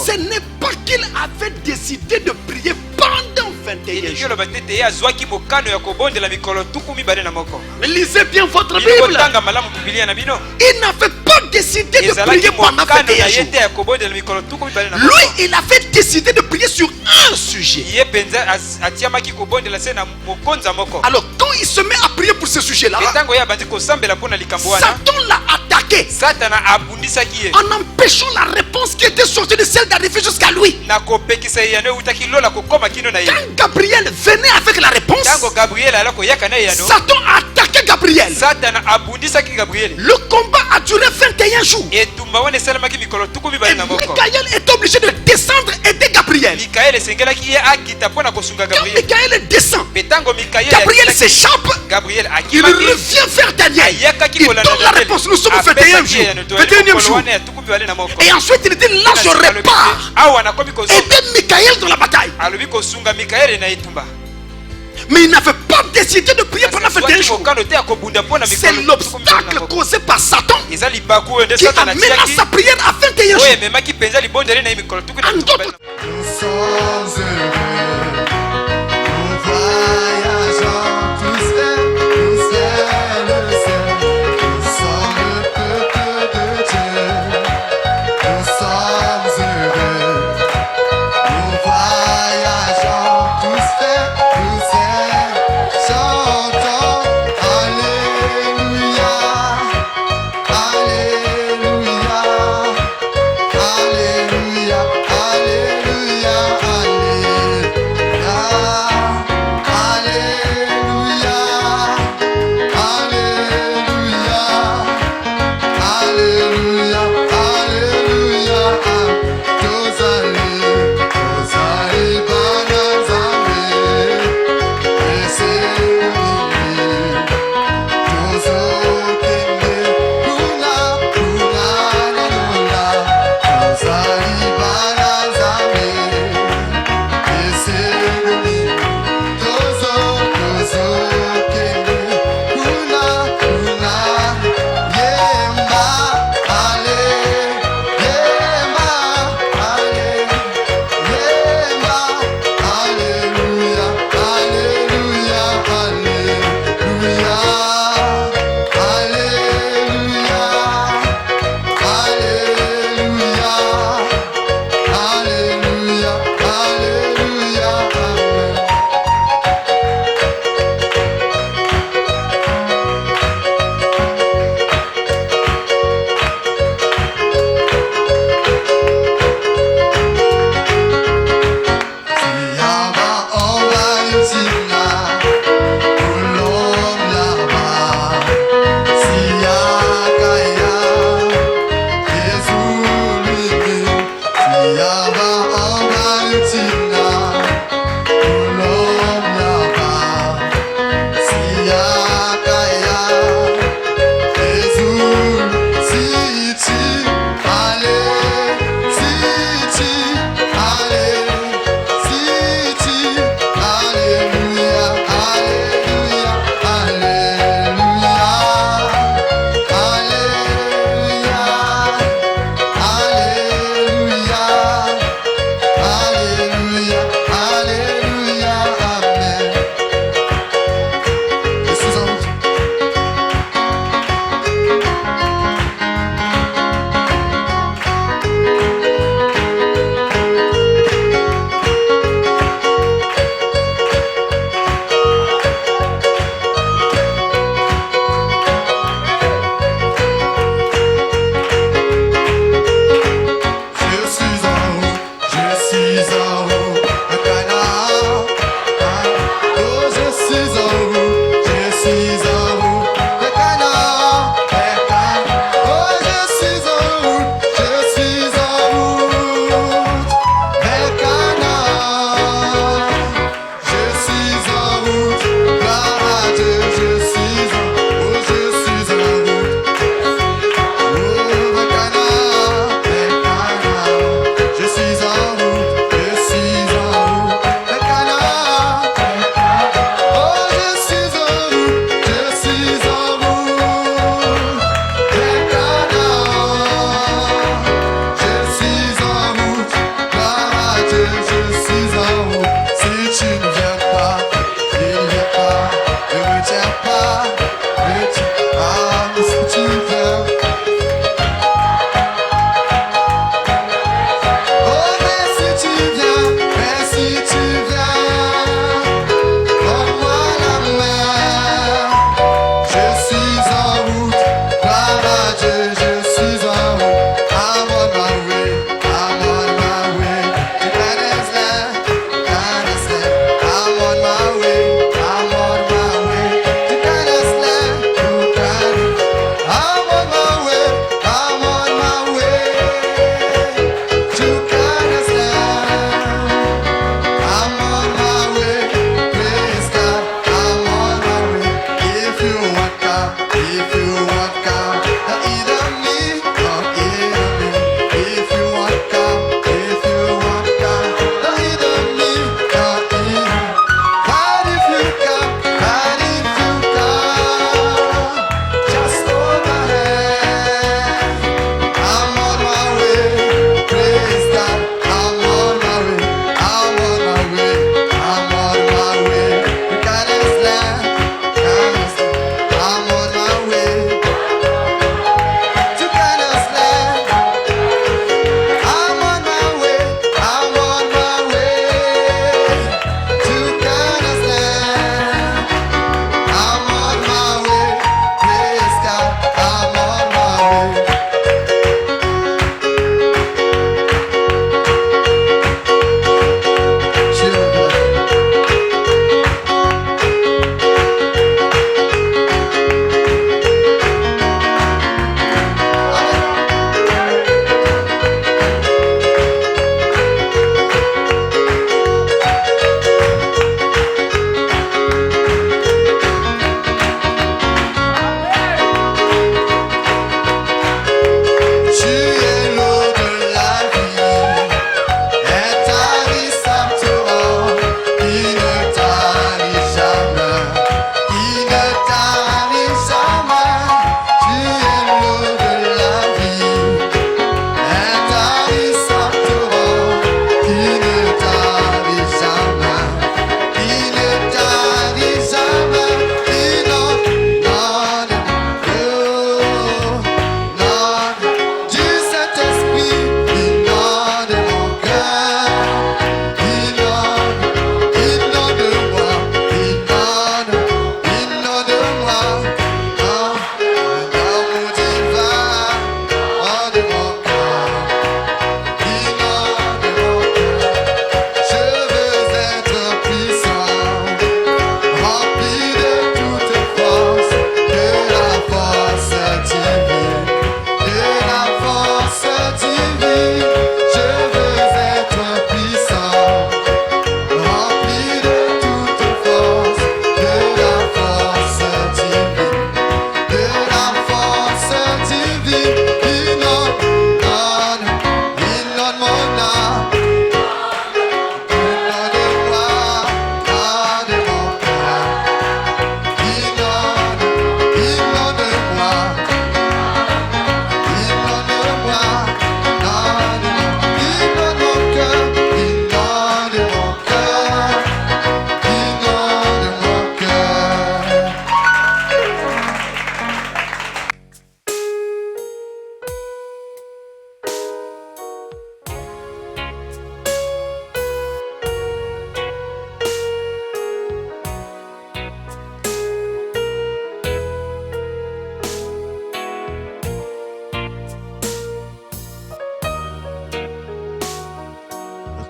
Ce n'est pas qu'il avait décidé de prier pendant 21 jours. Mais lisez bien votre Bible. Il n'avait pas décidé de prier pendant 21 jours. Lui, il avait décidé de prier sur un sujet. Alors, quand il se met à prier pour ce sujet-là, Satan l'a attaqué en empêchant la réponse qui était sortie de celle d'arriver jusqu'à lui. Quand Gabriel venait avec la réponse, Satan a attaqué Gabriel. Le combat a duré 21 jours. Et Michael est obligé de descendre et aider Gabriel. Quand Michael descend, Gabriel s'échappe. Il revient vers Daniel. Il donne la réponse. Nous sommes au 21e jour. 21e jour. Et ensuite il dit, là je repars. Aider Michael dans la bataille. Mais il n'avait pas décidé de prier pendant 21 jours. C'est l'obstacle causé par Satan qui amène à sa prière à 21 jours. En d'autres...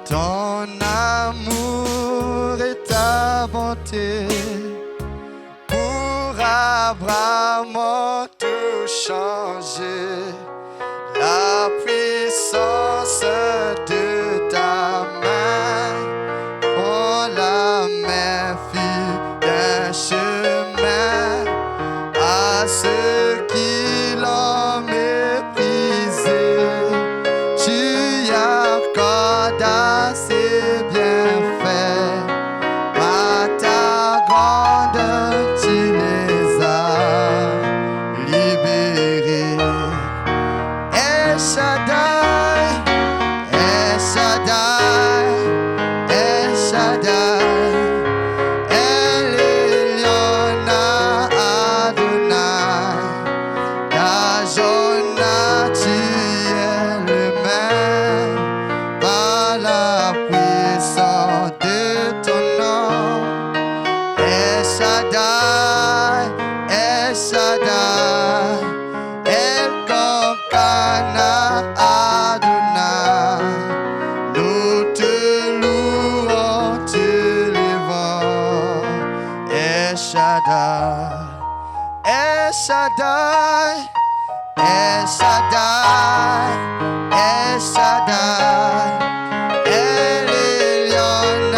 Ton amour et ta bonté pourra vraiment tout changer. La puissance de ta main, oh la main fit d'un chemin à ceux qui l'ont méprisé. Tu accordes à ses bienfaits, par ta grande tu les as libérés. El Shaddai, El Shaddai, El Shaddai, El Elyon Adonai, Dajona tu es le même, par la puissance de ton nom. El Shaddai, El Shaddai, Elkana Adonai, nous te louons, te levons. El Shaddai, El Shaddai, El Shaddai, El Shaddai, El Elyon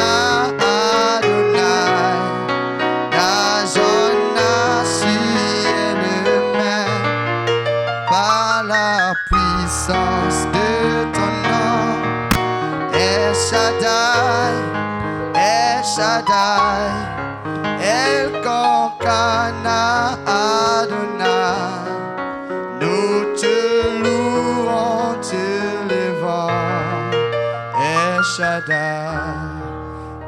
Adonai, Dajona tu es le même, par la puissance de ton nom. El Shaddai, El Shaddai, Elkana Adonai, nous te louons, te levons. El Shaddai,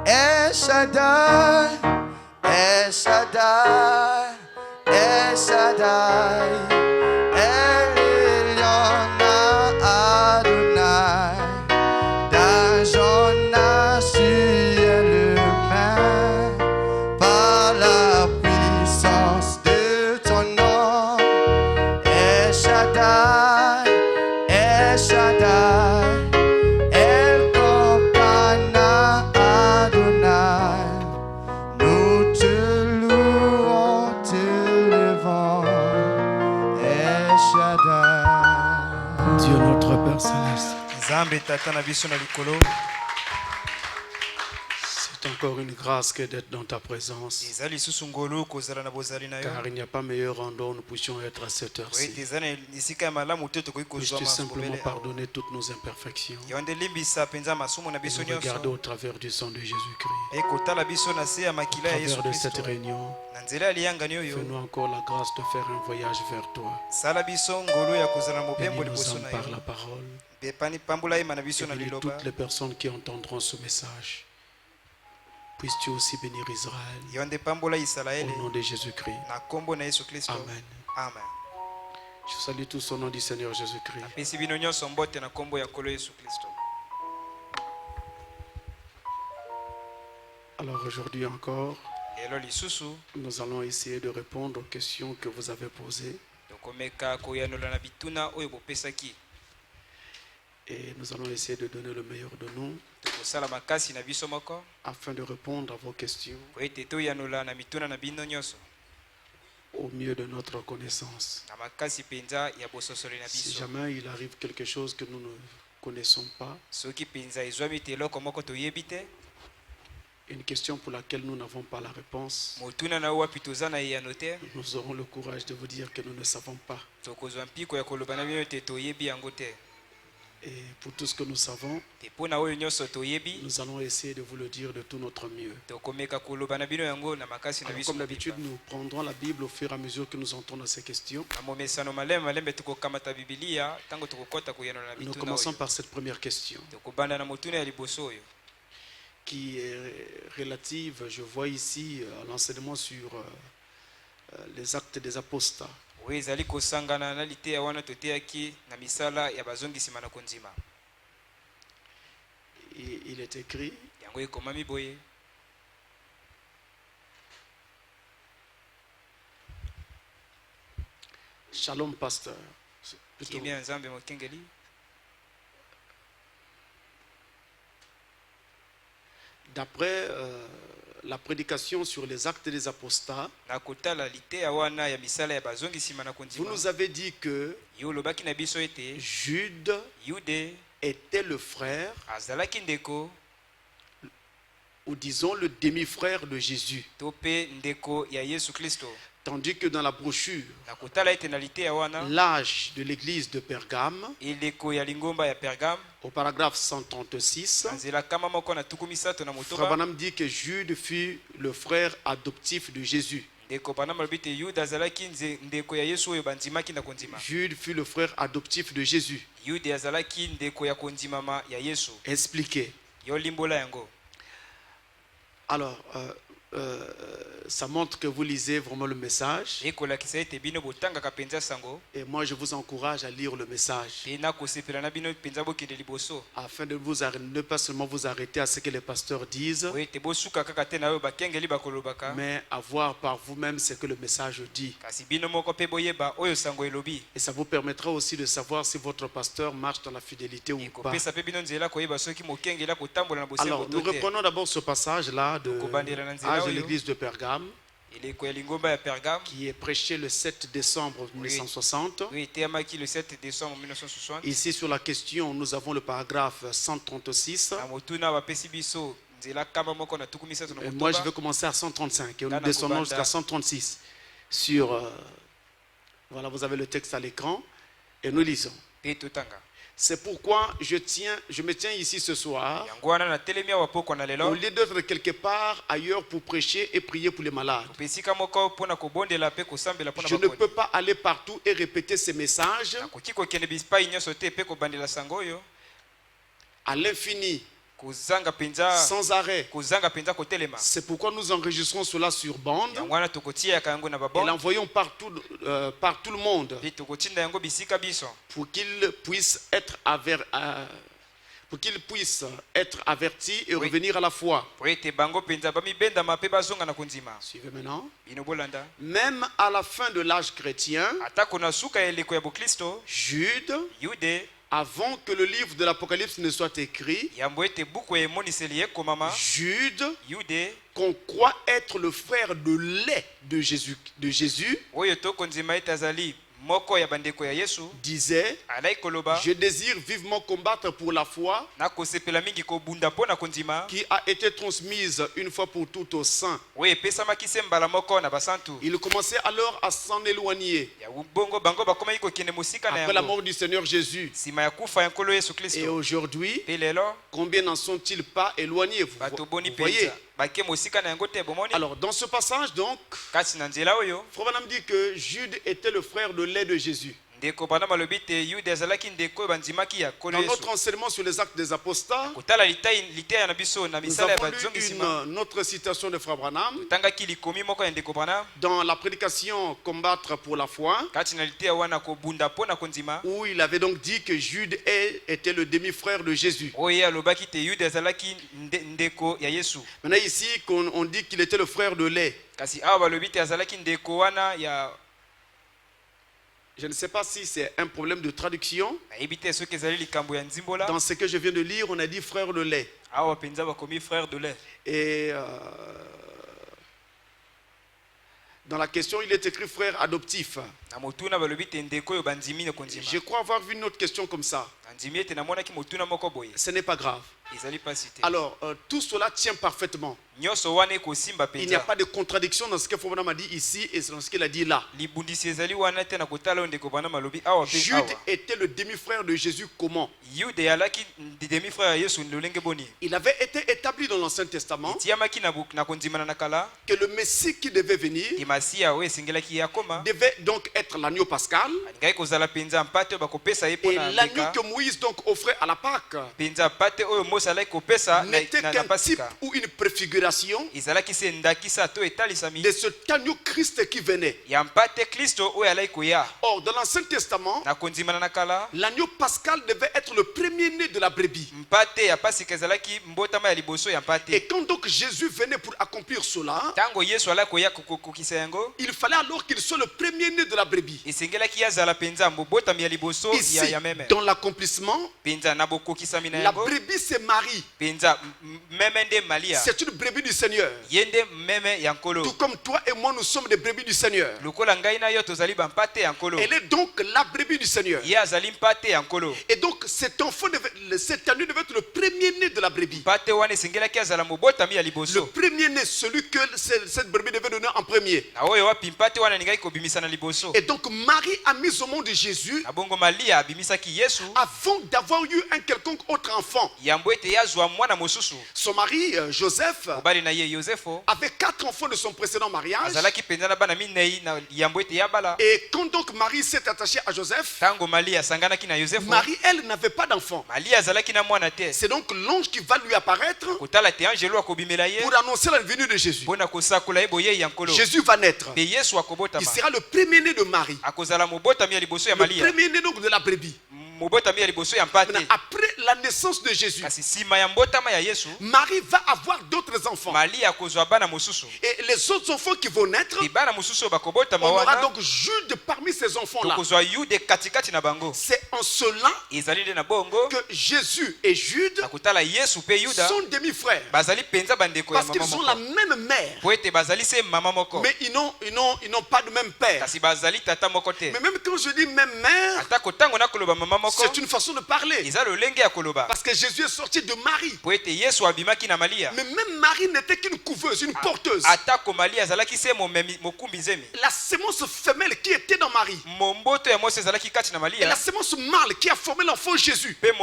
El Shaddai, El Shaddai, El Shaddai, El Elyon Adonai, Dajona tu es le même, par la puissance de ton nom. El Shaddai, El Shaddai, Elkana Adonai, nous te louons, te levons. El Shaddai. Dieu notre Père Céleste, Nzambe tata na biso na likolo. c'est encore une grâce que d'être dans ta présence. Eza lisusu ngolu kozala na bozali na yo. Car il n'y a pas meilleur endroit où nous puissions être à cette Oui, heure-ci. eza na esika ya malamu te tokoki kozwa Puisses-tu simplement masolo. pardonner toutes nos imperfections Yonde limbisa penza masumu na et biso nous regarder nyonso. au travers du sang de Jésus-Christ. E kotala biso na se ya Au makila ya Yesu travers de cette Kristo. réunion, Na nzela ya liyangani oyo. fais-nous encore la grâce de faire un voyage vers toi. Sala biso ngolu ya kozala mobembo Bénis nos liboso âmes na par la yo. parole. Bepani pambula ye na Et biso na bénis liloba. toutes les personnes qui entendront ce message. Puisses-tu aussi bénir Israël. Yonde pambula Israeli. Au nom de Jésus-Christ. Na kombo na Yesu Kristo. Amen. Amen. Je salue tous au nom du Seigneur Jésus-Christ. Pesi bino nyonso mbote na kombo ya kolo Yesu Kristo. Alors aujourd'hui encore, Lelo lisusu nous allons essayer de répondre aux questions que vous avez posées. tokomeka koyanola na bituna oyo bopesaki. Et nous allons essayer de donner le meilleur de nous Tokosala makasi na biso moko afin de répondre à vos questions po ete toyanola na mituna na bino nyonso au mieux de notre connaissance. na makasi penza ya bososoli na Si biso. jamais il arrive quelque chose que nous ne connaissons pas, Soki penza ezwami te eloko moko toyebi te, une question pour laquelle nous n'avons pas la réponse, motuna na wapi toza na eyano te, nous aurons le courage de vous dire que nous ne savons pas. tokozwa mpiko ya koloba na bino ete toyebi yango te. Et pour tout ce que nous savons, Te mpo na oyo nyonso toyebi, nous allons essayer de vous le dire de tout notre mieux. tokomeka koloba na bino yango na makasi na Alors, biso. comme d'habitude, nous prendrons la Bible au fur et à mesure que nous entrons dans ces questions. Na momesano malembe malembe tokokamata Biblia tango tokokota koyanola na Nous bituna commençons oyo. par cette première question Tokobanda na motuna ya liboso oyo. qui est relative, je vois ici, à l'enseignement sur les actes des apostats. Oyo ezali kosangana na liteya wana toteyaki na misala ya bazongisima na kondima. Et il est écrit, Yango ekomami boye. Shalom pasteur. Plutôt, Kimia nzambe mokengeli. D'après la prédication sur les actes des apostats, vous nous avez dit que Jude était le frère, ou disons le demi-frère de Jésus. Tandis que dans la brochure, l'âge de l'église de Pergame, au paragraphe 136, Frère Branham dit que Jude fut le frère adoptif de Jésus. Jude fut le frère adoptif de Jésus. Expliquez. Alors, ça montre que vous lisez vraiment le message. Et moi, je vous encourage à lire le message. Afin de ne pas seulement vous arrêter à ce que les pasteurs disent, mais à voir par vous-même ce que le message dit. Et ça vous permettra aussi de savoir si votre pasteur marche dans la fidélité ou pas. Alors, nous reprenons d'abord ce passage-là de l'église de Pergame, qui est prêché le 7 décembre 1960. Ici sur la question, nous avons le paragraphe 136. Et moi, je vais commencer à 135 et nous descendons jusqu'à 136. Voilà, vous avez le texte à l'écran et nous lisons. C'est pourquoi je me tiens ici ce soir, au lieu d'être quelque part ailleurs pour prêcher et prier pour les malades. Je ne peux pas aller partout et répéter ces messages à l'infini, sans arrêt. C'est pourquoi nous enregistrons cela sur bande et l'envoyons par tout le monde pour qu'il puisse être averti et revenir à la foi. Suivez maintenant. Même à la fin de l'âge chrétien, Jude, avant que le livre de l'Apocalypse ne soit écrit, Jude, qu'on croit être le frère de lait de Jésus, disait: je désire vivement combattre pour la foi qui a été transmise une fois pour toutes aux saints. Il commençait alors à s'en éloigner après la mort du Seigneur Jésus. Et aujourd'hui, combien n'en sont-ils pas éloignés, vous voyez? Alors dans ce passage donc, Frère Branham dit que Jude était le frère de lait de Jésus. Dans notre enseignement sur les actes des apostats, nous avons lu une autre citation de Frère Branham dans la prédication Combattre pour la foi, où il avait donc dit que Jude était le demi-frère de Jésus. Maintenant ici, on dit qu'il était le frère de lait. Je ne sais pas si c'est un problème de traduction. Dans ce que je viens de lire, on a dit frère de lait. Et dans la question, il est écrit frère adoptif. Je crois avoir vu une autre question comme ça. Ce n'est pas grave. Alors, tout cela tient parfaitement. Il n'y a pas de contradiction dans ce que Frère Branham a dit ici et dans ce qu'il a dit là. Jude était le demi-frère de Jésus comment? Il avait été établi dans l'Ancien Testament que le Messie qui devait venir devait donc être l'agneau pascal, et l'agneau que Moïse donc offrait à la Pâque n'était qu'un type ou une préfiguration préfiguration de cet agneau Christ qui venait. Or, dans l'Ancien Testament, l'agneau pascal devait être le premier-né de la brebis. Et quand donc Jésus venait pour accomplir cela, il fallait alors qu'il soit le premier-né de la brebis. Ici, dans l'accomplissement, la brebis se marie. C'est une brebis du Seigneur. Tout comme toi et moi, nous sommes des brebis du Seigneur. Elle est donc la brebis du Seigneur. Et donc cet enfant, cet agneau devait être le premier-né de la brebis. Le premier-né, celui que cette brebis devait donner en premier. Et donc Marie a mis au monde Jésus avant d'avoir eu un quelconque autre enfant. Son mari, Joseph, avait 4 enfants de son précédent mariage. Et quand donc Marie s'est attachée à Joseph, Marie, elle, n'avait pas d'enfant. C'est donc l'ange qui va lui apparaître pour annoncer la venue de Jésus. Jésus va naître. Il sera le premier-né de Marie. Le premier-né donc de la brebis. Maintenant, après la naissance de Jésus, Marie va avoir d'autres enfants. Et les autres enfants qui vont naître, on aura donc Jude parmi ces enfants-là. C'est en cela que Jésus et Jude sont demi-frères. Parce qu'ils ont la même mère. Mais ils n'ont pas de même père. Mais même quand je dis même mère, c'est une façon de parler. Parce que Jésus est sorti de Marie. Mais même Marie n'était qu'une couveuse, une porteuse. La sémence femelle qui était dans Marie et la sémence mâle qui a formé l'enfant Jésus. C'est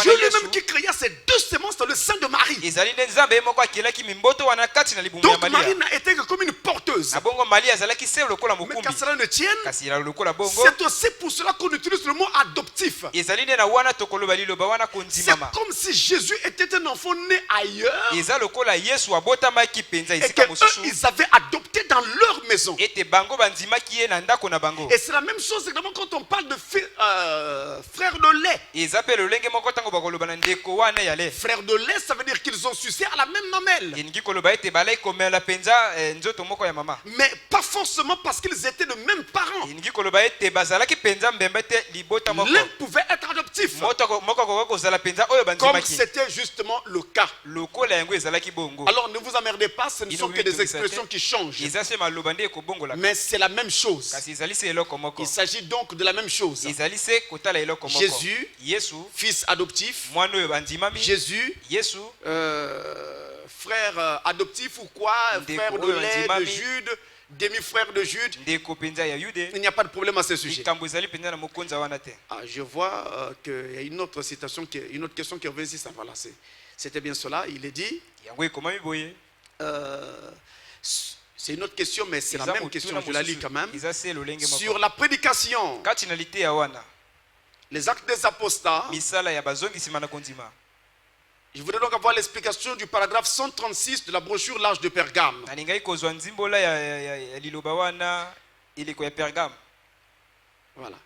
Dieu lui-même qui créa ces deux sémences dans le sein de Marie. Donc Marie n'a été que comme une porteuse. Mais qu'à cela ne tienne, c'est aussi pour cela qu'on utilise le mot adoptif. C'est comme si Jésus était un enfant né ailleurs et qu'ils avaient adopté dans leur maison. Et c'est la même chose également quand on parle de frères de lait. Frères de lait, ça veut dire qu'ils ont sucé à la même mamelle. Mais pas forcément parce qu'ils étaient de même parents. L'un pouvait être adoptif, comme c'était justement le cas. Alors ne vous emmerdez pas, ce ne sont que des expressions qui changent. Mais c'est la même chose. Il s'agit donc de la même chose. Jésus, fils adoptif. Jésus, frère adoptif ou quoi, frère de lait de Jude, demi-frère de Jude. Il n'y a pas de problème à ce sujet. Je vois qu'il y a une autre citation, une autre question qui revient ici. Voilà, c'était bien cela. Il est dit. C'est une autre question, mais c'est la même question. Je la lis quand même. Sur la prédication, les actes des apostats. Je voudrais donc avoir l'explication du paragraphe 136 de la brochure L'Arche de Pergame. Voilà.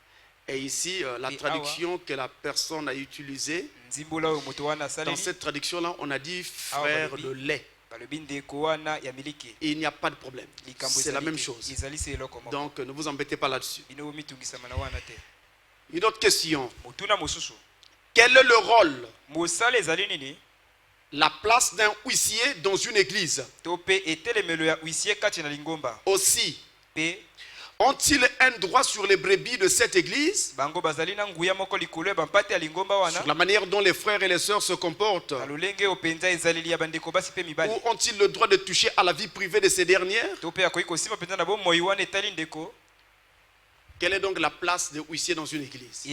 Et ici, la traduction que la personne a utilisée, dans cette traduction-là, on a dit frère de lait. Et il n'y a pas de problème. C'est la même chose. Donc, ne vous embêtez pas là-dessus. Une autre question. Quel est le rôle, la place d'un huissier dans une église? Aussi, ont-ils un droit sur les brebis de cette église? Sur la manière dont les frères et les sœurs se comportent? Ou ont-ils le droit de toucher à la vie privée de ces dernières? Quelle est donc la place de huissier dans une église?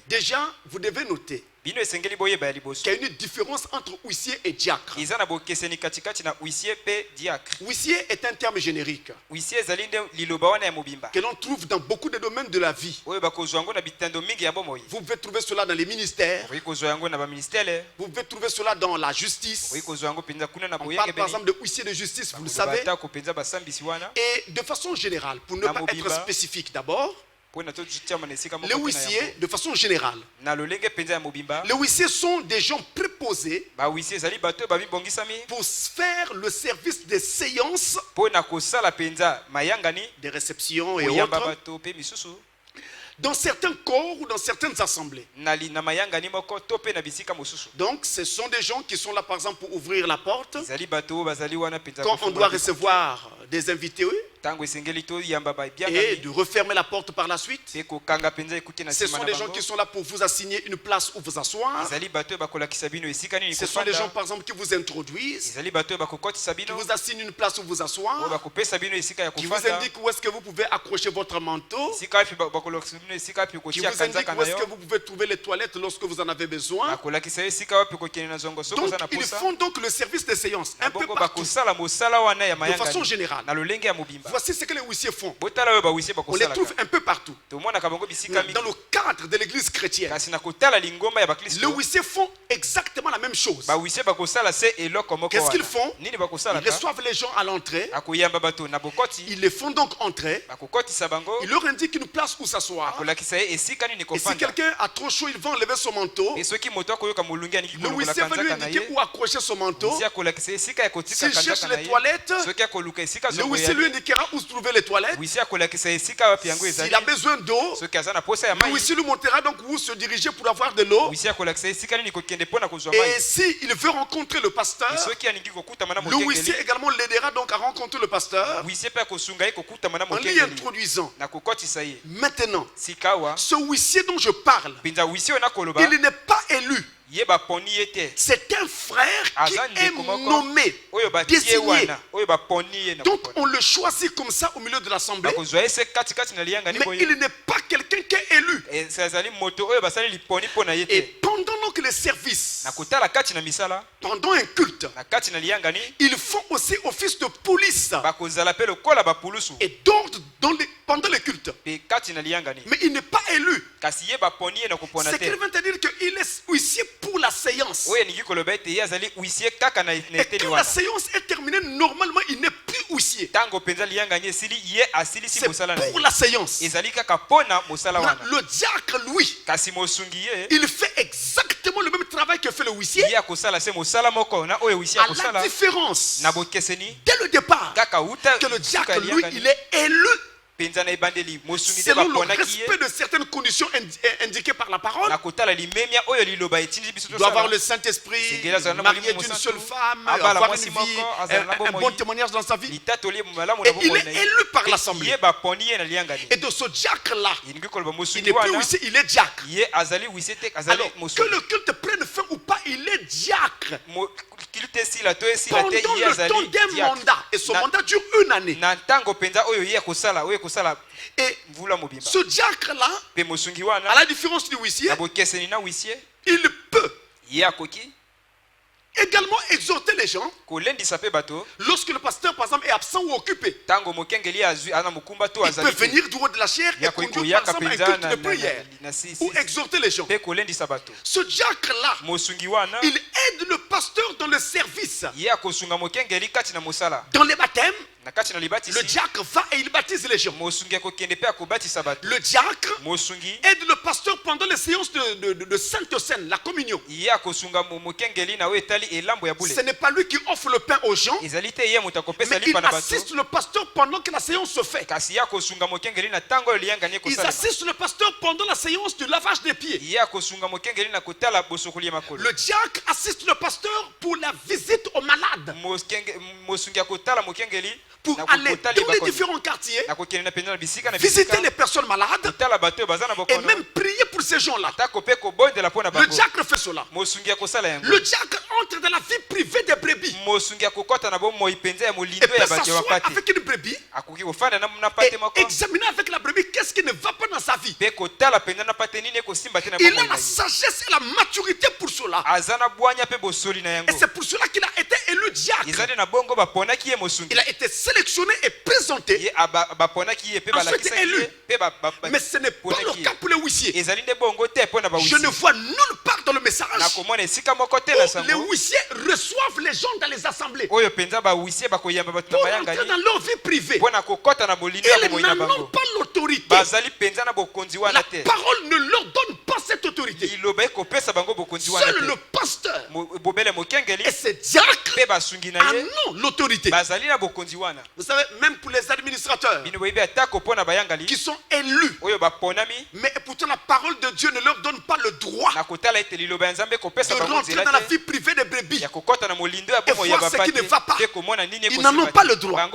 Déjà, vous devez noter qu'il y a une différence entre huissier et diacre. Huissier est un terme générique que l'on trouve dans beaucoup de domaines de la vie. Vous pouvez trouver cela dans les ministères. Vous pouvez trouver cela dans la justice. On parle par exemple de huissier de justice, vous le savez. Et de façon générale, pour ne pas être spécifique d'abord, les huissiers, de façon générale, les huissiers sont des gens préposés pour faire le service des séances, des réceptions et autres, dans certains corps ou dans certaines assemblées. Donc ce sont des gens qui sont là par exemple pour ouvrir la porte quand on doit recevoir des invités et de refermer la porte par la suite. Ce sont des gens qui sont là pour vous assigner une place où vous asseoir. Ce sont des gens par exemple qui vous introduisent, qui vous assignent une place où vous asseoir, qui vous indiquent où est-ce que vous pouvez accrocher votre manteau, qui vous indiquent où est-ce que vous pouvez trouver les toilettes lorsque vous en avez besoin. Donc ils font donc le service des séances un peu partout, de façon générale. Voici ce que les huissiers font. On les trouve un peu partout. Dans le cadre de l'église chrétienne, les huissiers font exactement la même chose. Qu'est-ce qu'ils font? Ils reçoivent les gens à l'entrée. Ils les font donc entrer. Ils leur indiquent une place où s'asseoir. Et si quelqu'un a trop chaud, il va enlever son manteau. Le huissier va lui indiquer où accrocher son manteau. S'il cherche les toilettes, le huissier lui indiquera où se trouver les toilettes. S'il a besoin d'eau, le huissier lui montrera donc où se diriger pour avoir de l'eau. Et s'il veut rencontrer le pasteur, le huissier également l'aidera donc à rencontrer le pasteur en l'y introduisant. Maintenant, ce huissier dont je parle, il n'est pas élu. C'est un frère qui est nommé, désigné. Donc on le choisit comme ça au milieu de l'assemblée. Mais il n'est pas quelqu'un qui est élu. Et pendant donc les services, pendant un culte, ils font aussi office de police et d'ordre pendant les cultes. Mais il n'est pas élu. Ce qui veut dire qu'il est huissier pour la séance. Et quand la séance est terminée, normalement il n'est plus huissier. C'est pour la séance. Le diacre, lui, il fait exactement le même travail que fait le huissier. À la différence, dès le départ, que le diacre, lui, il est élu selon le respect de certaines conditions indiquées par la parole. Il doit avoir le Saint-Esprit, marié d'une seule femme, avoir une vie, un bon témoignage dans sa vie. Et il est élu par l'assemblée. Et de ce diacre-là, il n'est plus huissier, il est diacre. Alors, que le culte prenne fin ou pas, il est diacre. Pendant le temps d'un mandat, et ce mandat dure une année. Et ce diacre-là, à la différence du huissier, il peut également exhorter les gens lorsque le pasteur par exemple est absent ou occupé. Il peut venir du haut de la chair et conduire par exemple un culte de prière ou exhorter les gens. Ce diacre-là, il aide le pasteur dans le service. Dans les baptêmes, le diacre va et il baptise les gens. Le diacre aide le pasteur pendant les séances de Sainte Seine, la communion. Ce n'est pas lui qui offre le pain aux gens, mais il assiste le pasteur pendant que la séance se fait. Il assiste le pasteur pendant la séance du lavage des pieds. Le diacre assiste le pasteur pour la visite aux malades, pour aller dans les différents quartiers, visiter les personnes malades et même prier pour ces gens-là. Le diacre fait cela. Le diacre entre dans la vie privée des brebis et peut s'asseoir avec une brebis et examiner avec la brebis qu'est-ce qui ne va pas dans sa vie. Il a la sagesse et la maturité pour cela. Et c'est pour cela qu'il a été élu diacre. Il a été sélectionné et présenté. Ensuite élu. Mais ce n'est pas le cas pour les huissiers. Je ne vois nulle part dans le message où les huissiers reçoivent les gens dans les assemblées pour entrer dans leur vie privée. Ils n'en ont pas l'autorité. La parole ne leur donne pas cette autorité. Seul le pasteur et ses diacres en ont l'autorité. Vous savez, même pour les administrateurs qui sont élus, mais pourtant la parole de Dieu ne leur donne pas le droit de rentrer dans la vie privée des brebis et voir ce qui ne va pas. Ils n'en ont pas le droit.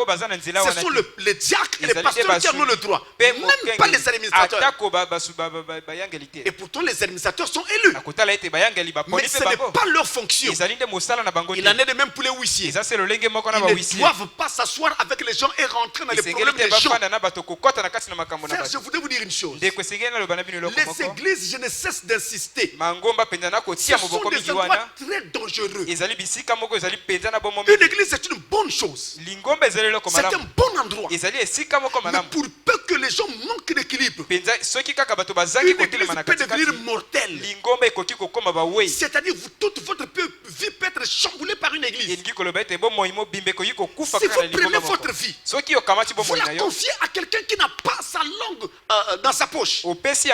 Ce sont les diacres et les pasteurs qui en ont le droit, même pas les administrateurs. Et pourtant les administrateurs sont élus, mais ce n'est pas leur fonction. Il en est de même pour les huissiers. Ils ne doivent pas s'asseoir avec les gens et rentrer dans les problèmes des gens. Frère, je voudrais vous dire une chose. Les églises, je ne cesse d'insister, ce sont des endroits très dangereux. Une église, c'est une bonne chose. C'est un bon endroit. Mais pour peu que les gens manquent d'équilibre, une église peut devenir mortelle. C'est-à-dire toute votre vie peut être chamboulée par une église. Si vous prenez votre vie, vous la confiez à quelqu'un qui n'a pas sa langue dans sa poche, qu'est-ce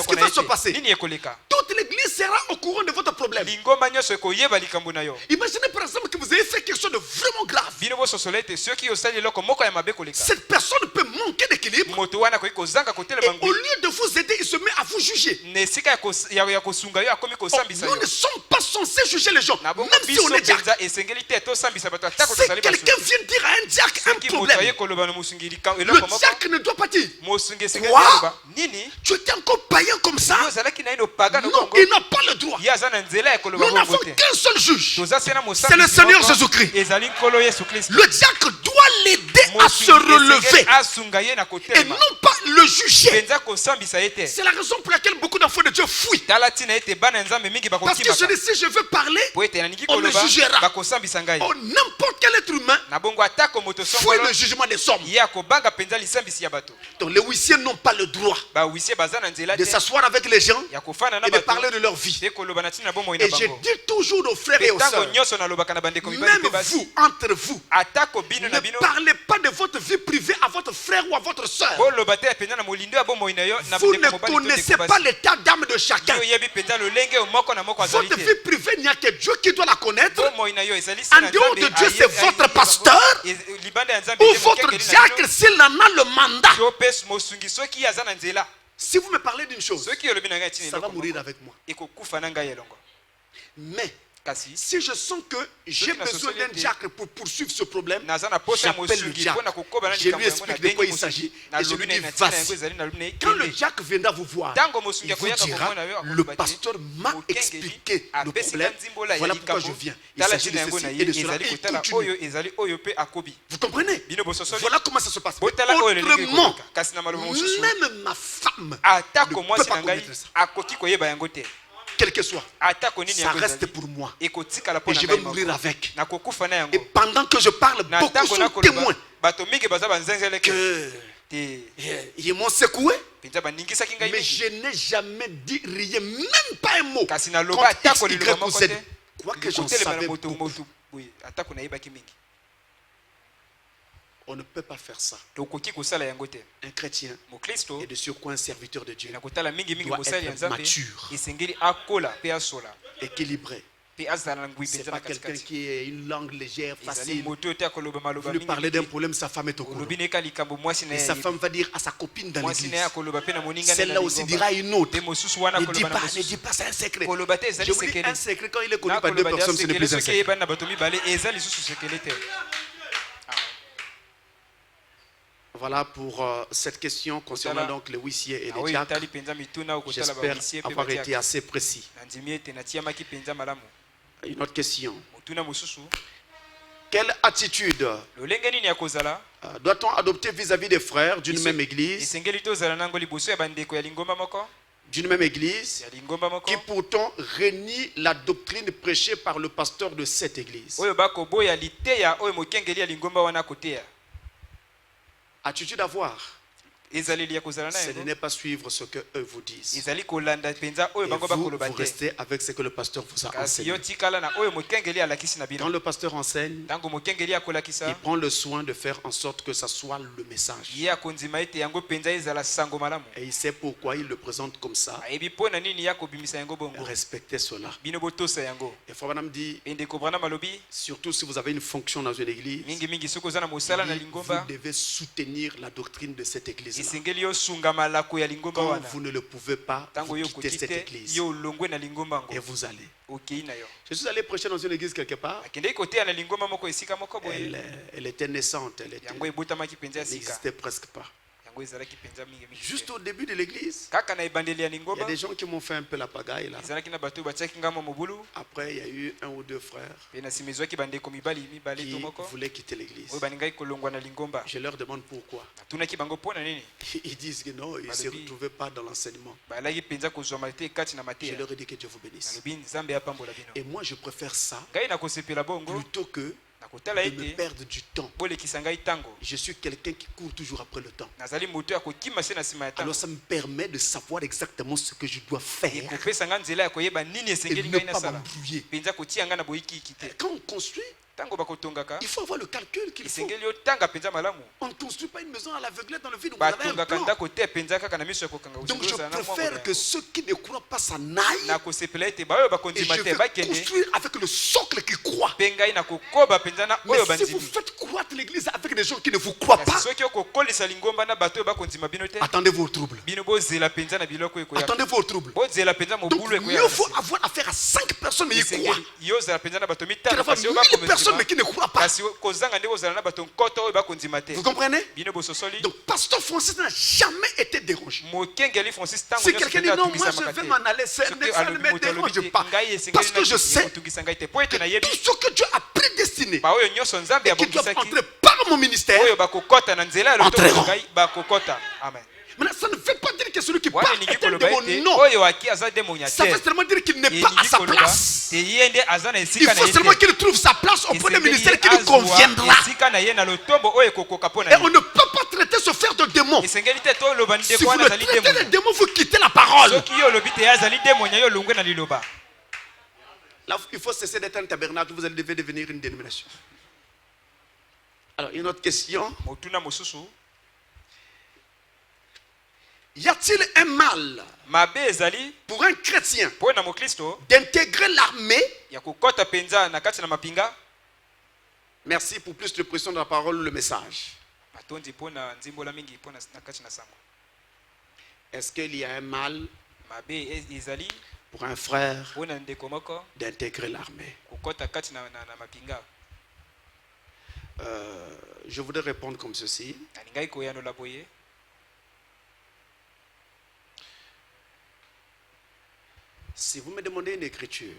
qui va se passer? Toute l'église sera au courant de votre problème. Imaginez par exemple que vous avez fait quelque chose de vraiment grave. Cette personne peut manquer d'équilibre et au lieu de vous aider, il se met à vous juger. Nous ne sommes pas censés juger les gens, même si on est diacre. Si quelqu'un vient dire à un diacre un problème, le diacre ne doit pas dire quoi? Tu étais encore païen comme ça? Non, il n'a pas le droit. Nous n'avons qu'un seul juge, c'est le Seigneur Jésus-Christ. Le diacre doit l'aider à se relever et non pas le juger. C'est la raison pour laquelle beaucoup d'enfants de Dieu fuient. Parce que je dis, si je veux parler, on me jugera. Oh, n'importe quel être humain fuit le jugement des hommes. Donc les huissiers n'ont pas le droit de s'asseoir avec les gens et de parler de leur vie. Et je dis toujours aux frères et aux sœurs, même vous, entre vous, ne parlez pas de votre vie privée à votre frère ou à votre sœur. Vous ne connaissez pas l'état d'âme de chacun. Votre vie privée, il n'y a que Dieu qui doit la connaître. En dehors de Dieu, c'est votre pasteur ou votre diacre s'il en a le mandat. Si vous me parlez d'une chose, ça va mourir avec moi. Mais si je sens que j'ai besoin d'un diacre pour poursuivre ce problème, j'appelle le diacre. Je lui explique de quoi il s'agit et je lui dis vas-y. Quand le diacre viendra vous voir, il vous dira le pasteur m'a expliqué le problème, voilà pourquoi je viens. Il s'agit de ceci et de cela et il continue. Vous comprenez? Voilà comment ça se passe. Autrement, même ma femme ne peut pas connaître ça. Quel que soit, ça reste pour moi. Et je vais mourir avec. Et pendant que je parle, beaucoup sont témoins qu'ils m'ont secoué. Mais je n'ai jamais dit rien, même pas un mot contre X, Y ou Z. Quoi que j'en savais beaucoup. On ne peut pas faire ça. Un chrétien et de surcroît un serviteur de Dieu doit être mature, équilibré. C'est pas quelqu'un qui est une langue légère, facile. Vous lui parlez d'un problème, sa femme est au courant. Et sa femme va dire à sa copine dans l'église. Celle-là aussi dira à une autre. Ne dis pas, c'est un secret. Je vous dis, un secret, quand il est connu par deux personnes, ce n'est plus un secret. Voilà pour cette question concernant donc les huissiers et les diacres. J'espère avoir été assez précis. Une autre question. Quelle attitude doit-on adopter vis-à-vis des frères d'une même église, qui pourtant renie la doctrine prêchée par le pasteur de cette église? Attitude à voir. Ce n'est pas suivre ce que eux vous disent. Et vous restez avec ce que le pasteur vous a enseigné. Quand le pasteur enseigne, il prend le soin de faire en sorte que ça soit le message. Et il sait pourquoi il le présente comme ça. Respectez cela. Et Frère Branham dit, surtout si vous avez une fonction dans une église, vous devez soutenir la doctrine de cette église. Quand vous ne le pouvez pas, vous quittez cette église et vous allez. Je suis allé prêcher dans une église quelque part. Elle était naissante, elle n'existait presque pas. Juste au début de l'église, il y a des gens qui m'ont fait un peu la pagaille là. Après, il y a eu un ou deux frères qui voulaient quitter l'église. Je leur demande pourquoi. Ils disent que non, ils ne se retrouvaient pas dans l'enseignement. Je leur ai dit que Dieu vous bénisse. Et moi, je préfère ça plutôt que de me perdre du temps. Je suis quelqu'un qui court toujours après le temps. Alors ça me permet de savoir exactement ce que je dois faire et ne pas m'embrouiller. Quand on construit, il faut avoir le calcul qu'il faut. On ne construit pas une maison à l'aveuglette dans le vide où vous avez un plan. Donc je préfère que ceux qui ne croient pas s'en aillent, et je vais construire avec le socle qui croit. Mais si vous faites croître l'église avec des gens qui ne vous croient pas, attendez-vous au trouble. Attendez-vous au trouble. Donc mieux faut avoir affaire à 5 personnes mais ils croient qu'il avoir 1000 personnes mais qui ne croient pas. Vous comprenez? Donc pasteur Francis n'a jamais été dérangé. Si quelqu'un dit non, moi je vais m'en aller, ça ne me dérange pas. Parce que je sais que tout ce que Dieu a prédestiné et qui doit entrer par mon ministère entreront. Maintenant, ça ne veut pas dire que celui qui parle est un démon. Non. Ça veut seulement dire qu'il n'est pas à sa place. Il faut seulement qu'il trouve sa place auprès du ministère qui lui conviendra. Et on ne peut pas traiter ce frère de démon. Si vous le traitez de démon, vous quittez la parole. Là, il faut cesser d'être un tabernacle. Vous devez devenir une dénomination. Alors, une autre question. Y a-t-il un mal pour un chrétien d'intégrer l'armée? Merci pour plus de pression dans la parole ou le message. Est-ce qu'il y a un mal pour un frère d'intégrer l'armée? Je voudrais répondre comme ceci. Si vous me demandez une écriture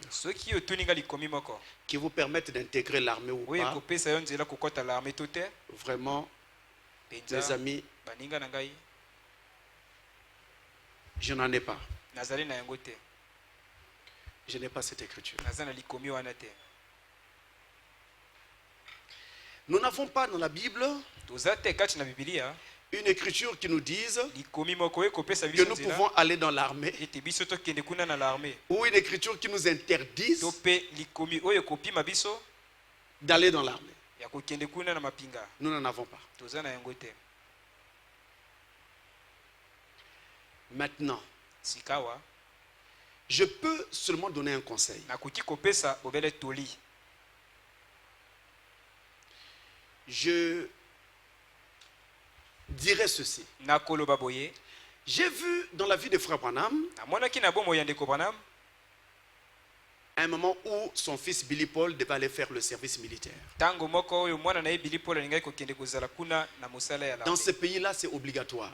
qui vous permette d'intégrer l'armée ou pas, vraiment, mes amis, je n'en ai pas. Je n'ai pas cette écriture. Nous n'avons pas dans la Bible une écriture qui nous dise que nous pouvons aller dans l'armée, ou une écriture qui nous interdise d'aller dans l'armée. Nous n'en avons pas. Maintenant, je peux seulement donner un conseil. Je dirais ceci. J'ai vu dans la vie de Frère Branham à un moment où son fils Billy Paul devait aller faire le service militaire. Dans ce pays-là, c'est obligatoire.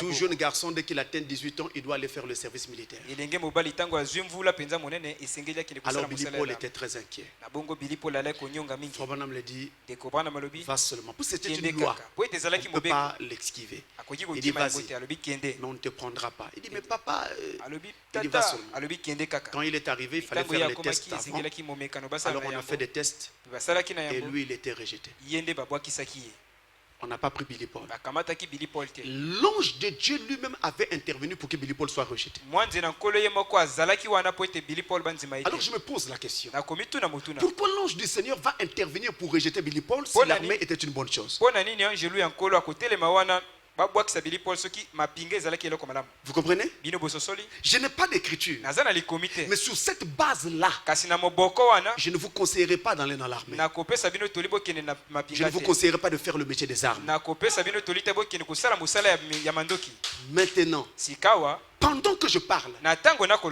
Tout jeune garçon, dès qu'il atteint 18 ans, il doit aller faire le service militaire. Alors Billy Paul était très inquiet. Frère Branham le dit, va seulement. Parce que c'était une loi. On ne peut pas l'esquiver. Il dit, vas-y, mais on ne te prendra pas. Il dit, mais papa, il dit, va seulement. Quand il est arrivé, il fallait faire les tests avant. Alors on a fait des tests et lui, il était rejeté. On n'a pas pris Billy Paul. L'ange de Dieu lui-même avait intervenu pour que Billy Paul soit rejeté. Alors je me pose la question. Pourquoi l'ange du Seigneur va intervenir pour rejeter Billy Paul si l'armée était une bonne chose? Vous comprenez? Je n'ai pas d'écriture. Mais sur cette base-là, je ne vous conseillerais pas d'aller dans l'armée. Je ne vous conseillerais pas de faire le métier des armes. Maintenant, pendant que je parle,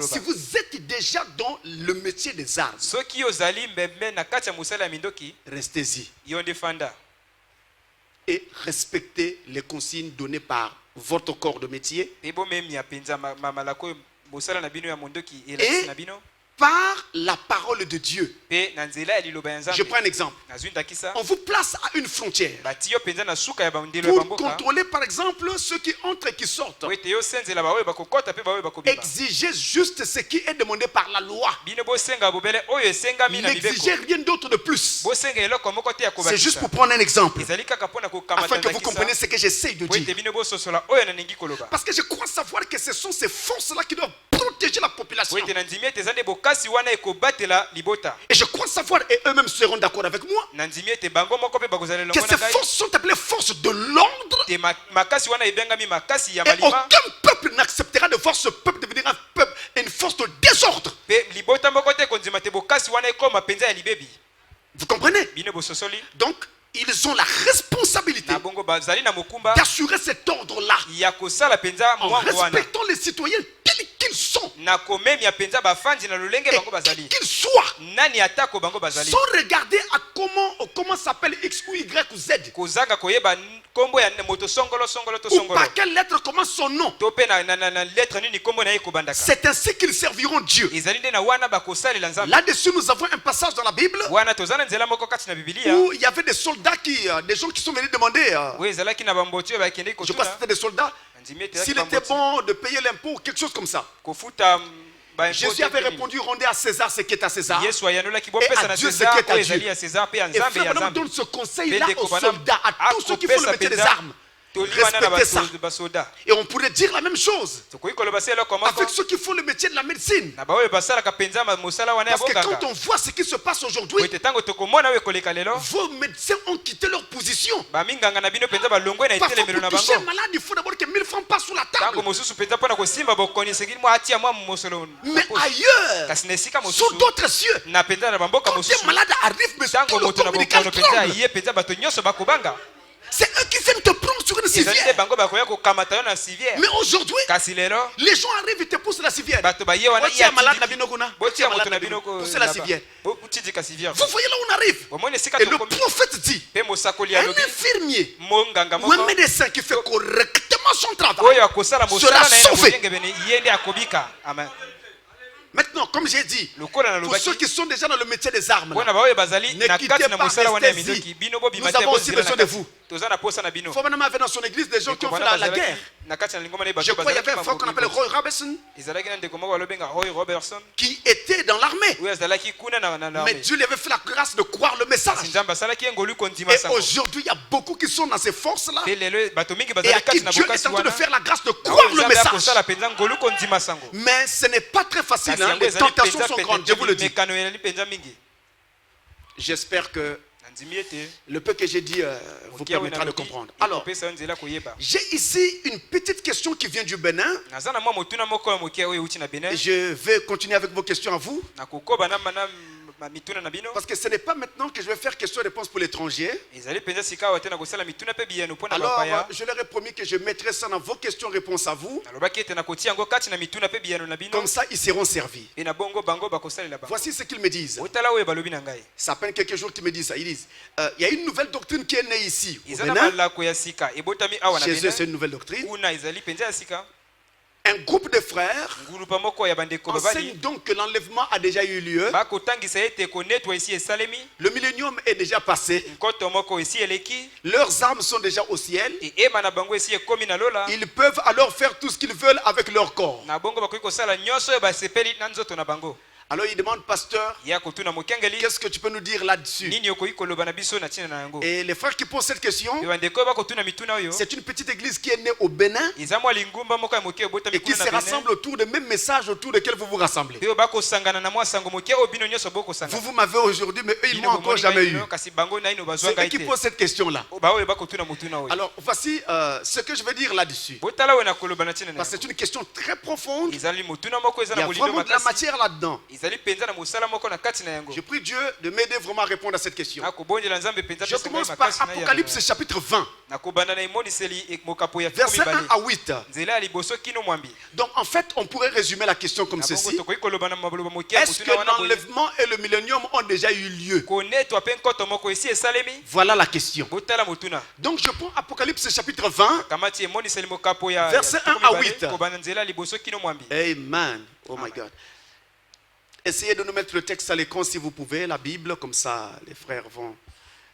si vous êtes déjà dans le métier des armes, restez-y et respectez les consignes données par votre corps de métier et par la parole de Dieu. Je prends un exemple. On vous place à une frontière pour contrôler par exemple ceux qui entrent et qui sortent. Exigez juste ce qui est demandé par la loi. N'exigez rien d'autre de plus. C'est juste pour prendre un exemple, afin que vous compreniez ce que j'essaie de dire. Parce que je crois savoir que ce sont ces forces-là qui doivent protéger la population. Et je crois savoir, et eux-mêmes seront d'accord avec moi, que ces forces sont appelées forces de l'ordre. Et aucun peuple n'acceptera de voir ce peuple devenir un peuple, une force de désordre. Vous comprenez? Donc, ils ont la responsabilité d'assurer cet ordre-là en respectant les citoyens tels qu'ils sont et qu'ils soient, sans regarder à comment s'appelle X ou Y ou Z, ou par quelle lettre commence son nom. C'est ainsi qu'ils serviront Dieu. Là-dessus, nous avons un passage dans la Bible où il y avait des soldats des gens qui sont venus demander, je crois que c'était des soldats, s'il était bon de payer l'impôt ou quelque chose comme ça. Jésus avait répondu, rendez à César ce qui est à César et à Dieu ce qui est à Dieu. Et Frère Branham donne ce conseil-là aux soldats, à tous ceux qui font le métier des armes. Respectez ça. Et on pourrait dire la même chose avec ceux qui font le métier de la médecine. Parce que quand on voit ce qui se passe aujourd'hui, vos médecins ont quitté leur position. Parce que pour toucher un malade, il faut d'abord que 1000 francs passent sur la table. Mais ailleurs, sur d'autres cieux, quand un malade arrive, mais tout le corps médical tremble. C'est eux qui viennent te prendre sur une civière. Mais aujourd'hui, les gens arrivent et te poussent la civière. Poussez la civière. Vous voyez là où on arrive. Et le prophète dit, un infirmier ou un médecin qui fait correctement son travail sera sauvé. Maintenant, comme j'ai dit, pour ceux qui sont déjà dans le métier des armes, ne quittez pas, restez-y. Nous avons aussi besoin de vous. Fobana avait dans son église des gens qui ont fait la guerre. Je crois qu'il y avait un frère qu'on appelle Roy Robertson qui était dans l'armée. Mais Dieu lui avait fait la grâce de croire le message. Et aujourd'hui, il y a beaucoup qui sont dans ces forces-là et à qui Dieu est en train de faire la grâce de croire le message. Mais ce n'est pas très facile. Les tentations sont grandes, je vous le dis. J'espère que le peu que j'ai dit vous permettra de comprendre. Alors, j'ai ici une petite question qui vient du Bénin. Je vais continuer avec vos questions à vous. Parce que ce n'est pas maintenant que je vais faire question-réponse pour l'étranger. Alors, je leur ai promis que je mettrai ça dans vos questions-réponses à vous. Comme ça, ils seront servis. Voici ce qu'ils me disent. Ça fait quelques jours qu'ils me disent ça. Ils disent, il y a une nouvelle doctrine qui est née ici. Chez eux, c'est une nouvelle doctrine. Un groupe de frères enseigne donc que l'enlèvement a déjà eu lieu. Le millénium est déjà passé. Leurs âmes sont déjà au ciel. Ils peuvent alors faire tout ce qu'ils veulent avec leur corps. Alors il demande, pasteur, qu'est-ce que tu peux nous dire là-dessus? Et les frères qui posent cette question, c'est une petite église qui est née au Bénin et qui se rassemble autour des mêmes messages autour desquels vous vous rassemblez. Vous m'avez aujourd'hui, mais eux, ils ne m'ont encore jamais eu. C'est eux qui posent cette question-là. Alors voici ce que je veux dire là-dessus. Parce que c'est une question très profonde. Il y a vraiment de la matière là-dedans. Je prie Dieu de m'aider vraiment à répondre à cette question. Je commence par Apocalypse chapitre 20. Verset 1 à 8. Donc en fait, on pourrait résumer la question comme ceci. Est-ce que l'enlèvement et le millénium ont déjà eu lieu? Voilà la question. Donc je prends Apocalypse chapitre 20. Verset 1 à 8. Amen. Oh my God. Essayez de nous mettre le texte à l'écran si vous pouvez, la Bible, comme ça les frères vont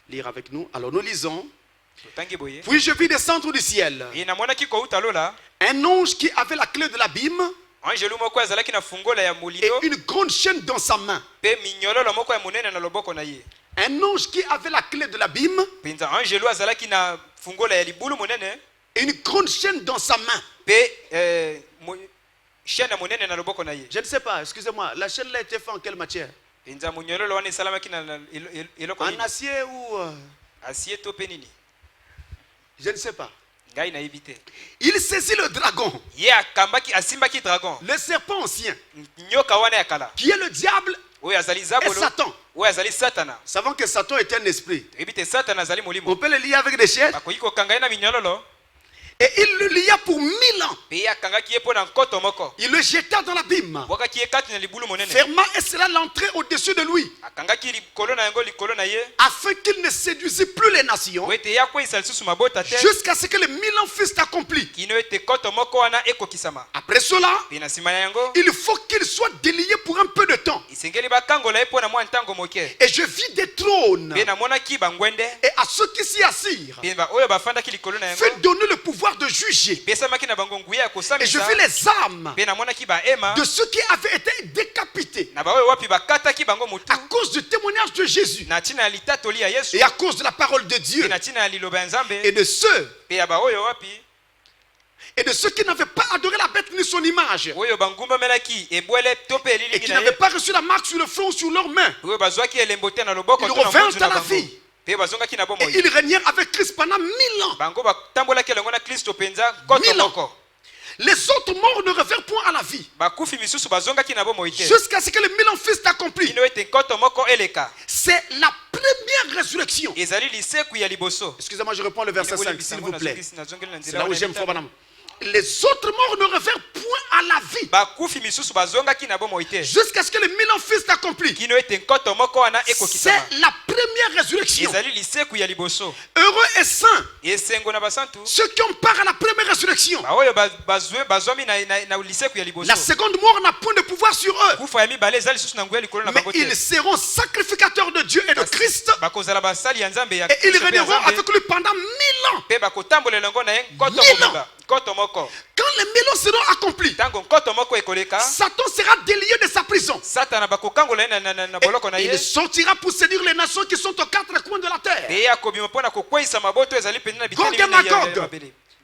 lire avec nous. Alors nous lisons. Puis je vis descendre du ciel un ange qui avait la clé de l'abîme et une grande chaîne dans sa main. Un ange qui avait la clé de l'abîme et une grande chaîne dans sa main. Je ne sais pas, excusez-moi, la chaîne là était faite en quelle matière? En acier ou... Je ne sais pas. Il saisit le dragon, le serpent ancien, qui est le diable et Satan. Savons que Satan est un esprit. On peut le lier avec des chaînes. Et il le lia pour 1000 ans. Il le jeta dans l'abîme, ferma et cela l'entrée au-dessus de lui, afin qu'il ne séduisît plus les nations jusqu'à ce que les 1000 ans fussent accomplis. Après cela, il faut qu'il soit délié pour un peu de temps. Et je vis des trônes, et à ceux qui s'y assirent fait donner le pouvoir de juger. Et je vis les âmes de ceux qui avaient été décapités à cause du témoignage de Jésus et à cause de la parole de Dieu, et de ceux qui n'avaient pas adoré la bête ni son image, et qui n'avaient pas reçu la marque sur le front ou sur leurs mains. Ils revinrent à la vie. Et ils régnèrent avec Christ pendant 1000 ans. 1000 ans. Les autres morts ne revinrent point à la vie jusqu'à ce que les 1000 ans fussent accomplis. C'est la première résurrection. Excusez-moi, je reprends le verset 5, s'il vous plaît. C'est là où j'aime fort, madame. Les autres morts ne revinrent point à la vie jusqu'à ce que les 1000 ans fussent accomplis. C'est la première résurrection. Heureux et saints ceux qui ont part à la première résurrection. La seconde mort n'a point de pouvoir sur eux, mais ils seront sacrificateurs de Dieu et de Christ, et ils régneront avec lui pendant 1000 ans. 1000 ans. Quand les 1000 ans seront accomplis, Satan sera délié de sa prison. Et il sortira pour séduire les nations qui sont aux quatre coins de la terre.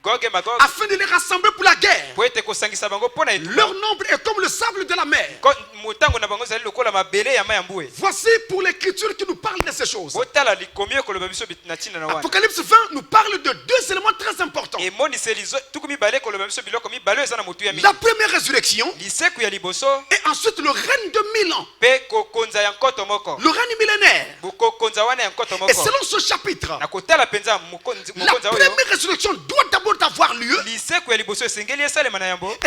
Gog et Magog, afin de les rassembler pour la guerre. Leur nombre est comme le sable de la mer. Voici pour l'écriture qui nous parle de ces choses. Apocalypse 20 nous parle de deux éléments très importants. La première résurrection et ensuite le règne de 1000 ans. Le règne millénaire. Et selon ce chapitre, la première résurrection doit d'abord avoir lieu. Et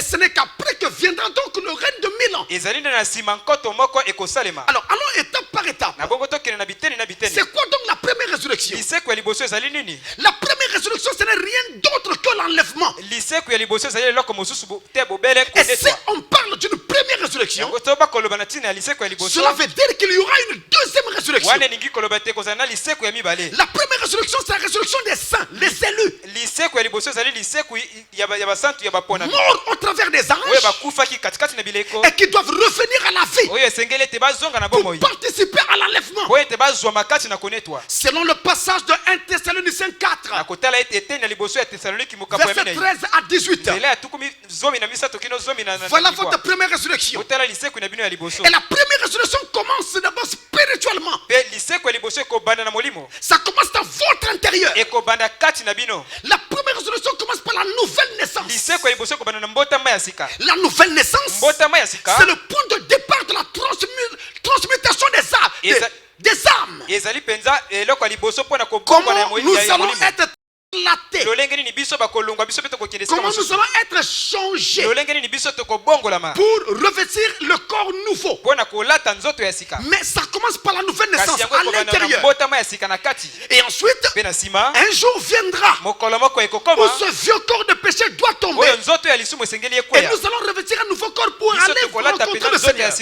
ce n'est qu'après que viendra donc le règne de 1000 ans. Alors allons étape par étape. C'est quoi donc la première résurrection? La première résurrection, ce n'est rien d'autre que l'enlèvement. Et si on parle d'une première résurrection, cela veut dire qu'il y aura une deuxième résurrection. La première résurrection, c'est la résurrection des saints, les élus, morts au travers des anges, et qui doivent revenir à la vie pour participer à l'enlèvement. Selon le passage de 1 Thessaloniciens 4, verset 13 à 18. Voilà votre première résurrection. Et la première résurrection commence d'abord spirituellement. Ça commence dans votre intérieur. La première résurrection commence par la nouvelle naissance. La nouvelle naissance, c'est le point de départ de la transmutation des âmes. Comment nous allons être comment nous allons être changés pour revêtir le corps nouveau. Mais ça commence par la nouvelle naissance à l'intérieur. Et ensuite, un jour viendra où ce vieux corps de péché doit tomber. Et nous allons revêtir un nouveau corps pour aller rencontrer le Seigneur.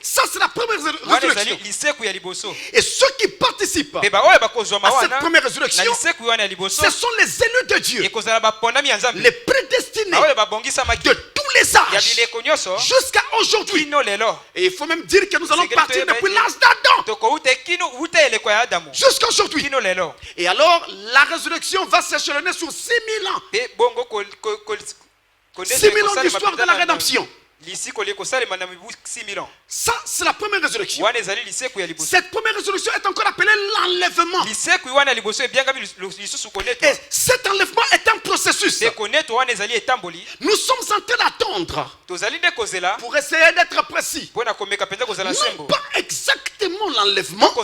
Ça, c'est la première résurrection. Et ceux qui participent à cette première résurrection, ce sont les élus de Dieu, les prédestinés de tous les âges jusqu'à aujourd'hui. Et il faut même dire que nous allons partir depuis l'âge d'Adam jusqu'à aujourd'hui. Et alors la résurrection va s'échelonner sur 6000 ans. 6000 ans d'histoire de la rédemption. Ça, c'est la première résurrection. Cette première résurrection est encore appelée l'enlèvement. Et cet enlèvement est un processus. Nous sommes en train d'attendre, pour essayer d'être précis, non pas exactement l'enlèvement,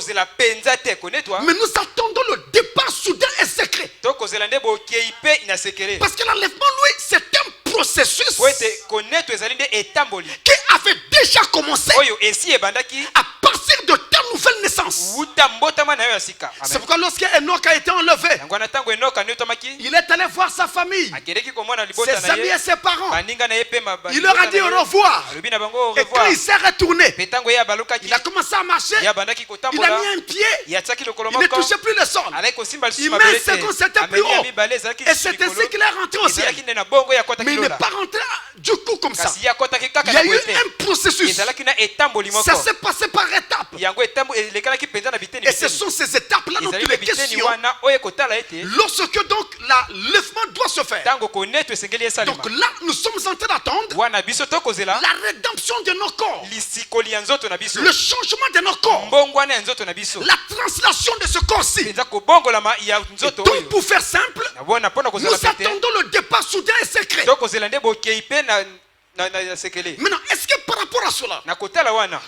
mais nous attendons le départ soudain et secret. Parce que l'enlèvement, lui, c'est un processus qui avait déjà commencé à partir de ta nouvelle naissance. C'est pourquoi lorsque Enoch a été enlevé, il est allé voir sa famille, ses amis et ses parents. Il leur a dit au revoir. Et quand il s'est retourné, il a commencé à marcher. Il a mis un pied. Il ne touchait plus le sol. Il met un second, c'était plus haut. Et c'est ainsi qu'il est rentré au ciel. Mais il n'est pas rentré du coup comme ça. Il y a eu un processus. Ça s'est passé par étapes. Et ce sont ces étapes-là dont il est question lorsque donc l'enlèvement doit se faire. Donc là, nous sommes en train d'attendre la rédemption de nos corps, le changement de nos corps, la translation de ce corps-ci. Et donc, pour faire simple, nous attendons le départ soudain et secret. Maintenant, est-ce que par rapport à cela,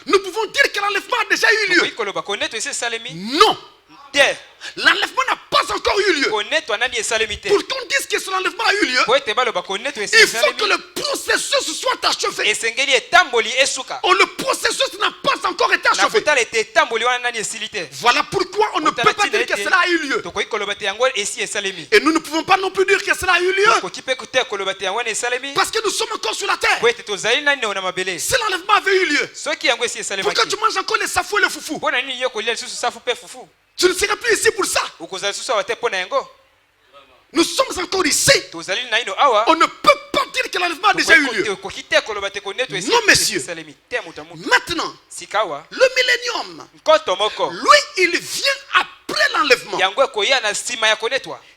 nous pouvons dire que l'enlèvement a déjà eu lieu? Non. L'enlèvement n'a pas encore eu lieu. Pour qu'on dise que l'enlèvement a eu lieu, il faut que le processus soit achevé. Or, le processus n'a pas encore été achevé. Voilà pourquoi on ne peut pas dire que cela a eu lieu. Et nous ne pouvons pas non plus dire que cela a eu lieu, parce que nous sommes encore sur la terre. Si l'enlèvement avait eu lieu, pourquoi tu manges encore les safou et le foufou? Tu ne seras plus ici pour ça. Nous sommes encore ici. On ne peut pas dire que l'enlèvement a déjà eu lieu. Non, messieurs. Maintenant, le millénium, lui, il vient après l'enlèvement.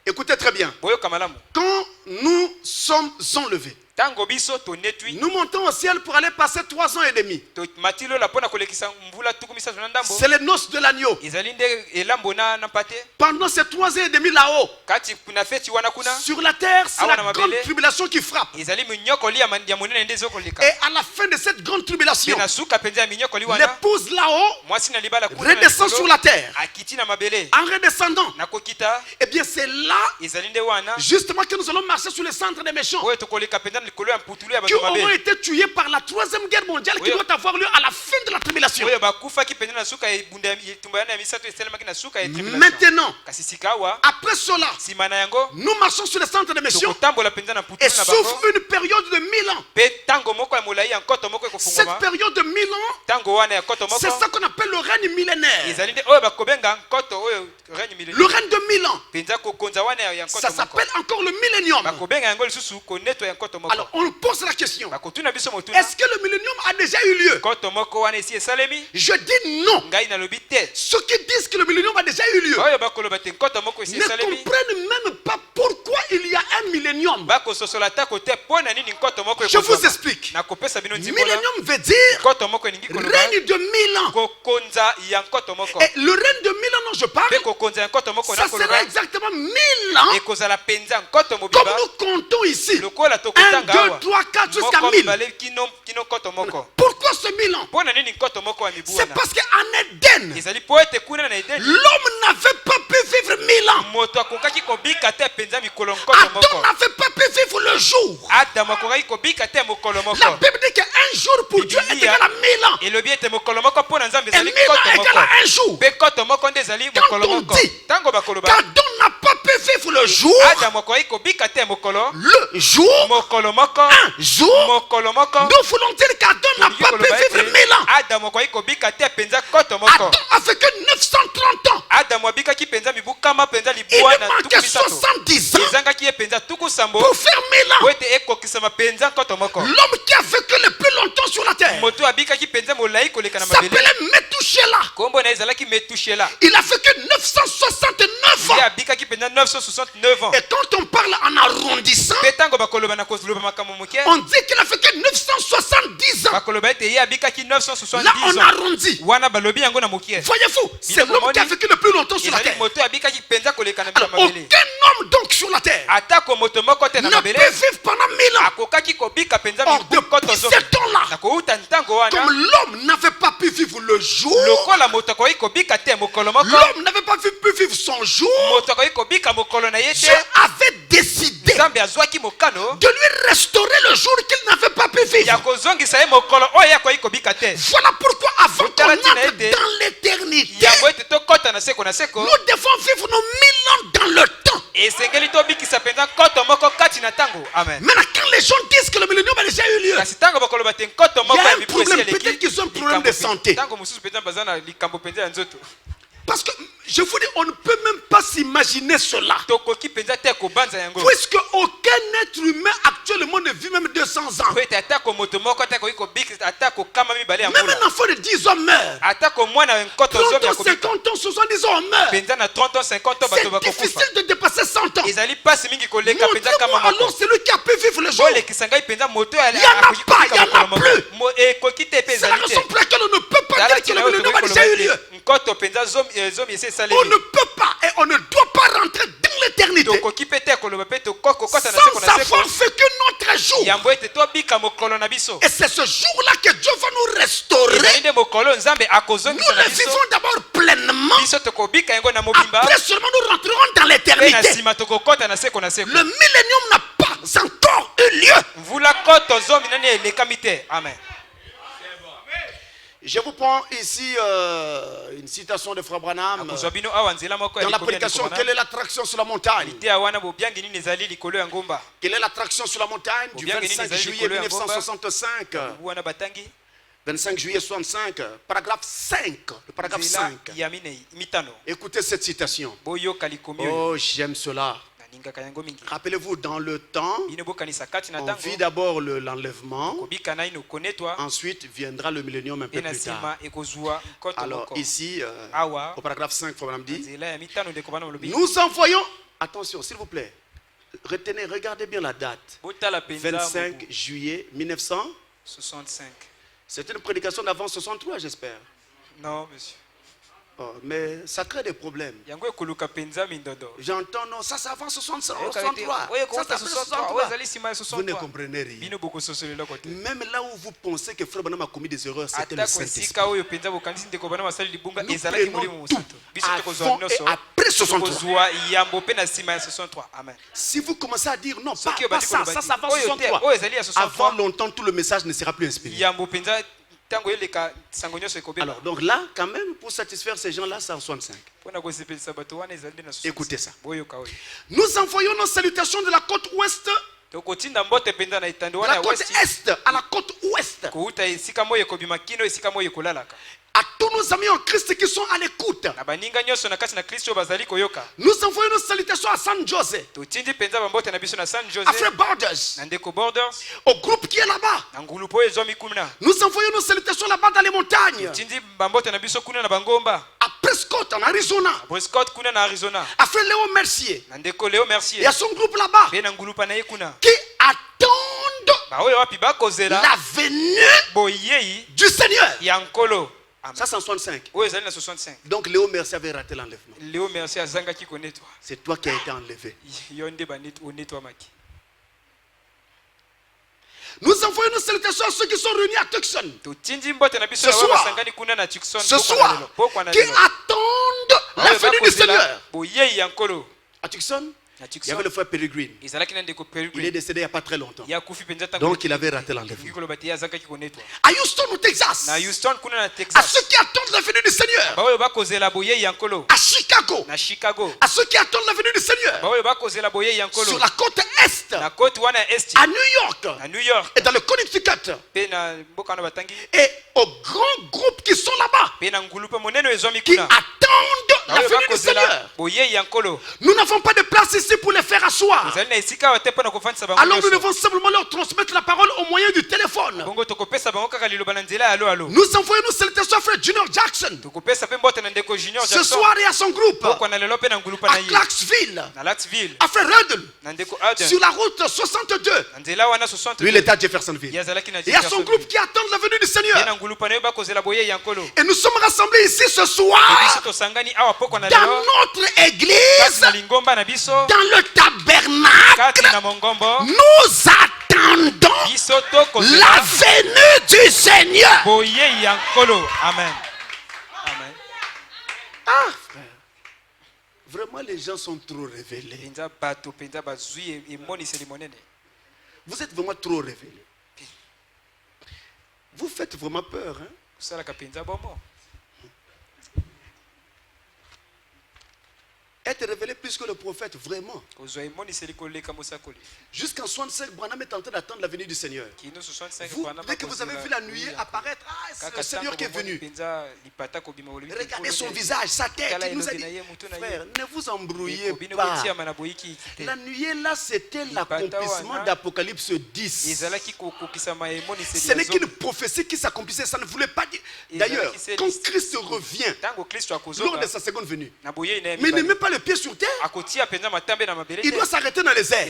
Écoutez très bien. Quand nous sommes enlevés, Nous montons au ciel pour aller passer 3 ans et demi. C'est les noces de l'agneau. Pendant ces 3 ans et demi là-haut, sur la terre, c'est la grande tribulation qui frappe. Et à la fin de cette grande tribulation, l'épouse là-haut redescend sur la terre. En redescendant, eh bien c'est là justement que nous allons marcher sur le centre des méchants qui auront été tués par la 3e guerre mondiale qui doit avoir lieu à la fin de la tribulation. Maintenant, après cela, nous marchons sur le centre des méchants et sauf une période de 1000 ans. Cette période de 1000 ans, c'est ça qu'on appelle le règne millénaire. Le règne de 1000 ans, ça s'appelle encore le millénium. Alors on pose la question, est-ce que le millénium a déjà eu lieu? Je dis non. Ceux qui disent que le millénium a déjà eu lieu ne comprennent même pas pourquoi il y a un millénium. Je vous explique. Millénium veut dire règne de 1000 ans. Et le règne de 1000 ans dont je parle, ça sera exactement 1000 ans comme nous comptons ici. 1, 2, 3, 4 jusqu'à 1000. Pourquoi ce 1000 ans? C'est parce qu'en Éden, l'homme n'avait pas pu vivre 1000 ans. Adam n'avait pas pu vivre le jour. La Bible dit qu'un jour pour Dieu est égal à 1000 ans. Et 1000 ans est égal à un jour. Quand on dit qu'Adam n'a pas pu vivre le jour, un jour, nous voulons dire qu'Adam n'a pas pu vivre 1000 ans. Adam a fait que 930 ans. Il manquait 70 ans pour faire 1000 ans. L'homme qui a vécu le plus longtemps sur la terre s'appelait Methuselah. Il a vécu 969 ans. Et quand on parle en arrondissant, on dit qu'il a vécu 970 ans. Là on arrondit. Voyez-vous, c'est l'homme qui a vécu le plus longtemps sur la terre. Alors, aucun homme donc sur la terre ne peut vivre pendant 1000 ans. Or, depuis ce temps-là, comme l'homme n'avait pas pu vivre le jour, l'homme n'avait pas pu vivre son jour, Dieu avait décidé de lui restaurer le jour qu'il n'avait pas pu vivre. Voilà pourquoi avant qu'on entre dans l'éternité, nous devons vivre nos 1000 ans dans le temps. Maintenant, quand les gens disent que le millénium a déjà eu lieu, il y a un problème. Peut-être qu'ils ont un problème de santé. Parce que je vous dis, on ne peut même pas s'imaginer cela. Puisque aucun être humain actuellement ne vit même 200 ans. Même un enfant de 10 ans meurt. 30 ans, 50 ans, 70 ans meurt. C'est difficile de dépasser 100 ans. Montrez-moi alors celui qui a pu vivre le jour. Il n'y en a pas, il n'y en a plus. C'est la raison pour laquelle on ne peut pas dire que le millénium a déjà eu lieu. On ne peut pas et on ne doit pas rentrer dans l'éternité sans avoir vécu notre jour. Et c'est ce jour-là que Dieu va nous restaurer. Nous le vivons d'abord pleinement. Après seulement nous rentrerons dans l'éternité. Le millénium n'a pas encore eu lieu. Amen. Je vous prends ici une citation de Frère Branham dans la prédication. Quelle est l'attraction sur la montagne? Quelle est l'attraction sur la montagne du 25 juillet 1965? 25 juillet 65, paragraphe 5. Le paragraphe 5. Écoutez cette citation. Oh, j'aime cela. Rappelez-vous, dans le temps, on vit d'abord l'enlèvement, ensuite viendra le millénium un peu plus tard. Alors ici, au paragraphe 5, Frère Branham dit, nous envoyons, attention s'il vous plaît, Retenez, regardez bien la date. 25 juillet 1965. C'est une prédication d'avant 63, j'espère. Non, monsieur. Oh, mais ça crée des problèmes. J'entends, non, ça c'est avant 63. Ça, c'est 63. Vous ne comprenez rien. Même là où vous pensez que Frère Branham a commis des erreurs, c'était le Saint-Esprit. Nous prenons tout avant et après 63. Si vous commencez à dire non, pas ça, ça c'est avant 63. Avant longtemps, tout le message ne sera plus inspiré. Alors, donc là, quand même, pour satisfaire ces gens-là, c'est en 65. Écoutez ça. Nous envoyons nos salutations de la côte ouest, de la côte est à la côte ouest, à tous nos amis en Christ qui sont à l'écoute. Nous envoyons nos salutations à San Jose, à Frère Borders, au groupe qui est là-bas. Nous envoyons nos salutations là-bas dans les montagnes, à Prescott en Arizona, à Frère Léo Mercier et à son groupe là-bas qui attendent la venue du Seigneur. Ça c'est en 65. Donc Léo Mercier avait raté l'enlèvement. C'est toi qui as été enlevé. Nous envoyons nos salutations à ceux qui sont réunis à Tucson ce soir, qui attendent la venue du Seigneur. À Tucson, il y avait le frère Peregrine. Il est décédé il n'y a pas très longtemps. Donc il avait raté l'enlèvement. À Houston au Texas, à ceux qui attendent la venue du Seigneur. À Chicago, à ceux qui attendent la venue du Seigneur. Sur la côte est, à New York et dans le Connecticut, et aux grands groupes qui sont là-bas, qui attendent la venue du Seigneur. Nous n'avons pas de place ici pour les faire asseoir. Alors nous devons simplement leur transmettre la parole au moyen du téléphone. Nous envoyons nos salutations à Frère Junior Jackson ce soir et à son groupe à Clarksville, à Frère Ruddle sur la route 62. Lui il est à Jeffersonville. Et à son groupe qui attend la venue du Seigneur. Et nous sommes rassemblés ici ce soir dans notre église, dans le tabernacle. Nous attendons la venue du Seigneur. Amen. Ah, frère. Vraiment, les gens sont trop révélés. Vous êtes vraiment trop révélés. Vous faites vraiment peur, hein? Être révélé plus que le prophète, vraiment. Jusqu'en 65, Branham est en train d'attendre la venue du Seigneur. Dès que vous avez vu la nuée apparaître, c'est le Seigneur qui est venu. Regardez son visage, sa tête. Il nous a dit, frère, ne vous embrouillez pas. La nuée là, c'était l'accomplissement d'Apocalypse 10. Ce n'est qu'une prophétie qui s'accomplissait. Ça ne voulait pas dire. D'ailleurs, quand Christ revient, lors de sa seconde venue, mais ne met pas le pied sur terre, il doit s'arrêter dans les airs.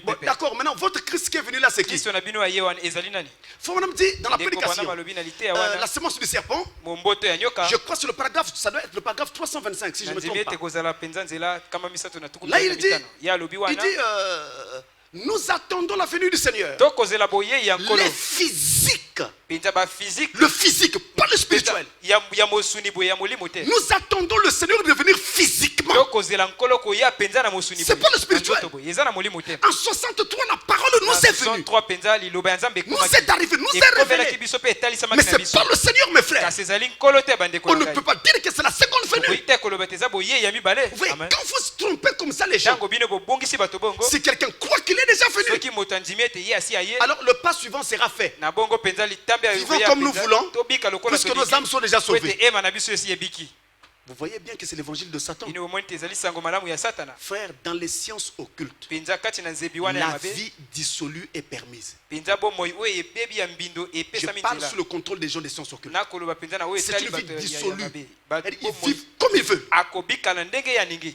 Bon, d'accord, maintenant votre Christ qui est venu là, c'est qui? Faut me dire dans la prédication, la semence du serpent, je crois sur le paragraphe, ça doit être le paragraphe 325 si je ne me trompe pas. Là il dit nous attendons la venue du Seigneur. Les physiques. Le physique, pas le spirituel. Nous attendons le Seigneur de venir physiquement. C'est pas le spirituel. En 63, la parole nous est venue. Nous est arrivé, nous est révélé. Mais c'est pas le Seigneur, mes frères. On ne peut pas dire que c'est la seconde venue. Oui, quand vous se trompez comme ça, les gens, si quelqu'un croit qu'il est déjà venu, alors le pas suivant sera fait. Vivons comme nous voulons, puisque nos âmes sont déjà sauvées. Vous voyez bien que c'est l'évangile de Satan. Frère, dans les sciences occultes, la vie dissolue est permise. Je parle sous le contrôle des gens des sciences occultes. C'est une vie dissolue. Ils vivent comme ils veulent.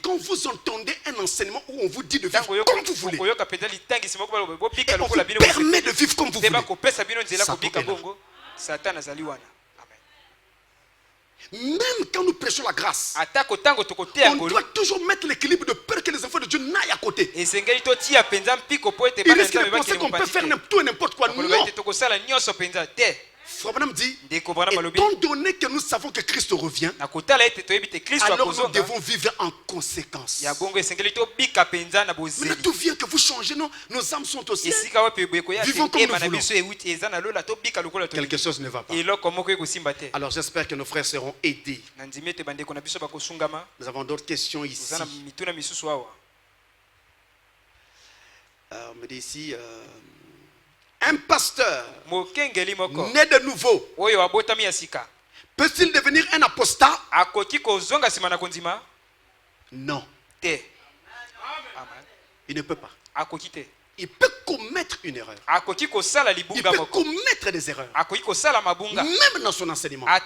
Quand vous entendez un un enseignement où on vous dit de vivre comme vous voulez. Et on vous permet de vivre comme vous voulez. Même quand nous prêchons la grâce, on doit toujours mettre l'équilibre de peur que les enfants de Dieu n'aillent à côté. Il risque de penser qu'on peut faire tout et n'importe quoi. Non. Frère Branham dit, étant donné que nous savons que Christ revient, alors nous devons vivre en conséquence. Mais tout vient que vous changez, non? Nos âmes sont au ciel. Vivons comme nous voulons. Quelque chose ne va pas. Alors j'espère que nos frères seront aidés. Nous avons d'autres questions ici. On me dit ici... un pasteur né de nouveau peut-il devenir un apostat? Non. Il ne peut pas. Il peut commettre une erreur. Il peut commettre des erreurs. Même dans son enseignement. Mais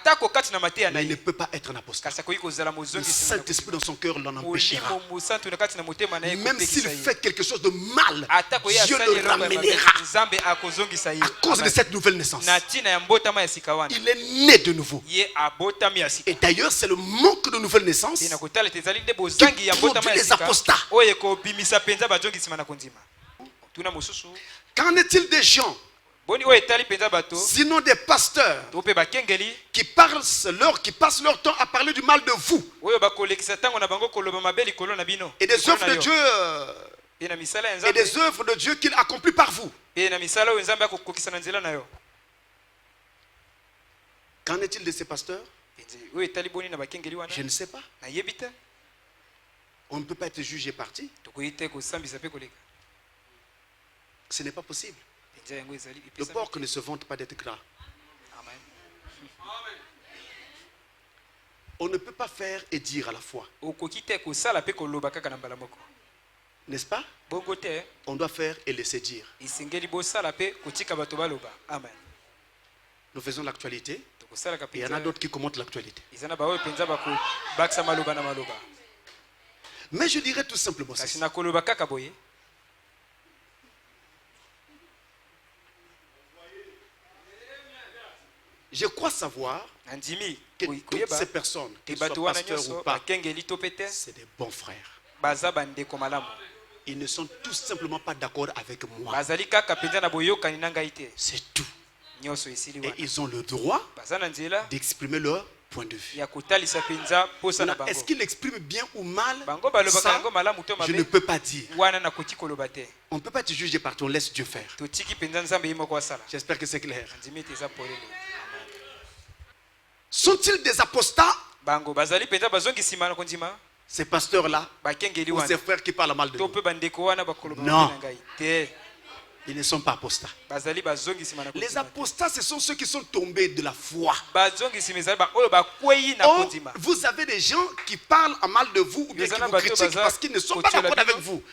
il ne peut pas être un apostat. Le Saint-Esprit dans son cœur l'en empêchera. Même s'il fait quelque chose de mal, Dieu le ramènera. À cause de cette nouvelle naissance. Il est né de nouveau. Et d'ailleurs, c'est le manque de nouvelle naissance qui produit les apostats. Qu'en est-il des gens, sinon des pasteurs, qui passent leur temps à parler du mal de vous et des œuvres de Dieu et des œuvres de Dieu qu'il accomplit par vous? Qu'en est-il de ces pasteurs? Je ne sais pas. On ne peut pas être jugé parti. Ce n'est pas possible. Le porc ne se vante pas d'être gras. On ne peut pas faire et dire à la fois. N'est-ce pas? On doit faire et laisser dire. Nous faisons l'actualité. Il y en a d'autres qui commentent l'actualité. Mais je dirais tout simplement ceci. Je crois savoir que toutes ces personnes, qu'ils soient pasteurs ou pas, c'est des bons frères. Ils ne sont tout simplement pas d'accord avec moi. C'est tout. Et ils ont le droit d'exprimer leur point de vue. Est-ce qu'ils l'expriment bien ou mal? Ça, je ne peux pas dire. On ne peut pas te juger par ton laisse Dieu faire. J'espère que c'est clair. Sont-ils des apostats? Ces pasteurs-là ou ces frères qui parlent mal de nous? Non. Ils ne sont pas apostats. Les apostats, ce sont ceux qui sont tombés de la foi. Or, vous avez des gens qui parlent en mal de vous ou bien qui vous critiquent parce qu'ils ne sont pas d'accord avec vous.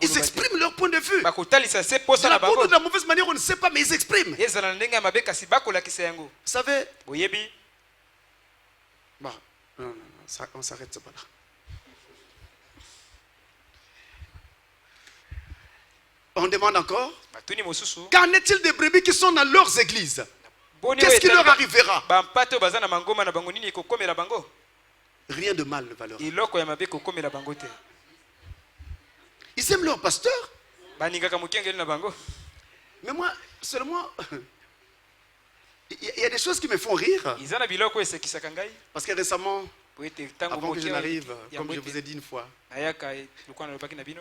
Ils expriment leur point de vue. De la bonne ou de la mauvaise manière, on ne sait pas, mais ils expriment. Vous savez, bon, non, on s'arrête pas là. On demande encore. Qu'en est-il des brebis qui sont dans leurs églises? Qu'est-ce qui leur arrivera? Rien de mal ne va leur arriver. Ils aiment leur pasteur. Mais moi, seulement, il y a des choses qui me font rire. Parce que récemment, avant que je n'arrive, comme je vous ai dit une fois,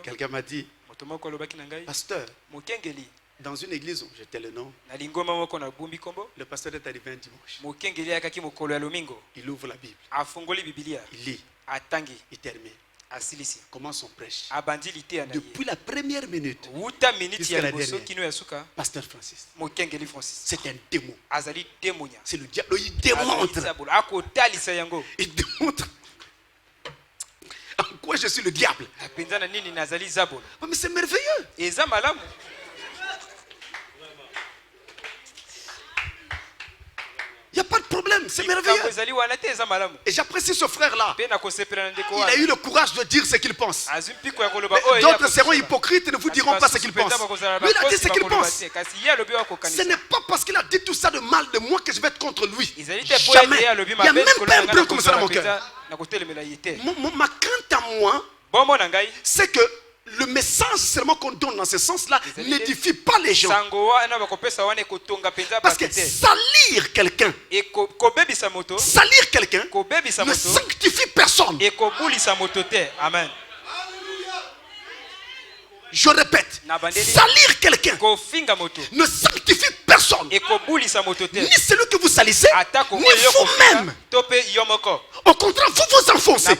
quelqu'un m'a dit, pasteur, dans une église où j'étais le nom, le pasteur est arrivé un dimanche. Il ouvre la Bible. Il lit. Il termine. Comment son prêche? Depuis la première minute jusqu'à la dernière. Pasteur Francis. C'est un démon. C'est le diable. Il démontre. Il démontre en quoi je suis le diable. Oh, mais c'est merveilleux. Il n'y a pas de problème. C'est merveilleux. Et j'apprécie ce frère-là. Il a eu le courage de dire ce qu'il pense. D'autres seront hypocrites et ne vous diront pas ce qu'ils pensent. Lui, il a dit ce qu'il pense. Ce n'est pas parce qu'il a dit tout ça de mal de moi que je vais être contre lui. Jamais. Il n'y a même pas un peu comme ça dans mon cœur. Ma crainte à moi, c'est que le message seulement qu'on donne dans ce sens-là n'édifie pas les gens. Parce que salir quelqu'un ne sanctifie personne. Amen. Je répète, salir quelqu'un ne sanctifie personne. Ni celui que vous salissez, ni vous-même. Au contraire, vous vous enfoncez.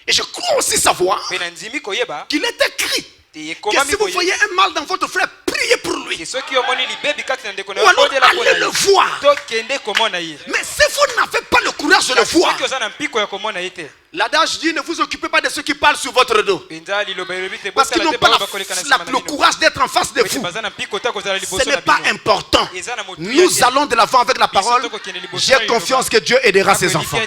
Et je crois aussi savoir qu'il est écrit que si vous voyez un mal dans votre frère, priez pour lui. Ou alors allez le voir. Mais si vous n'avez pas le courage de le voir, l'adage dit ne vous occupez pas de ceux qui parlent sur votre dos. Parce qu'ils n'ont pas le courage d'être en face de vous. Ce n'est pas important. Nous allons de l'avant avec la parole. J'ai confiance que Dieu aidera ses enfants.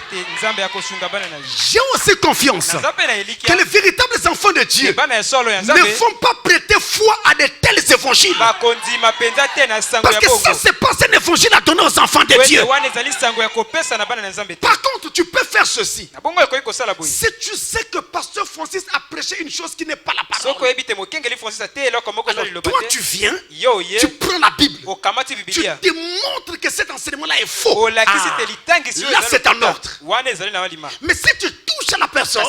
J'ai aussi confiance que les véritables enfants de Dieu ne font pas prêter foi à de tels évangiles. Parce que ça c'est pas un évangile à donner aux enfants de Dieu. Par contre, tu peux faire ceci. Si tu sais que Pasteur Francis a prêché une chose qui n'est pas la parole, alors toi tu viens, tu prends la Bible, tu démontres que cet enseignement-là est faux. Là c'est un ordre. Mais si tu touches à la personne,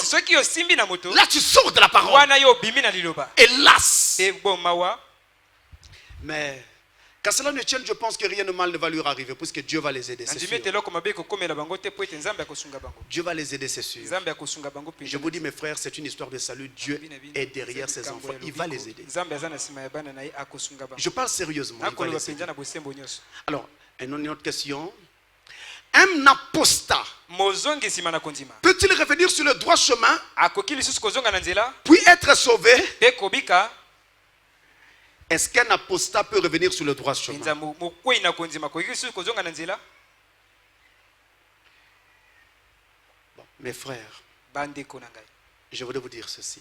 là tu sors de la parole. Hélas. Mais qu'à cela ne tienne, je pense que rien de mal ne va lui arriver, puisque Dieu va les aider, c'est sûr. Dieu va les aider, c'est sûr. Je vous dis, mes frères, c'est une histoire de salut. Dieu est derrière ses enfants. Il va les aider. Je parle sérieusement. Alors, une autre question. Un apostat peut-il revenir sur le droit chemin puis être sauvé? Est-ce qu'un apostat peut revenir sur le droit chemin? Bon, mes frères, je voudrais vous dire ceci.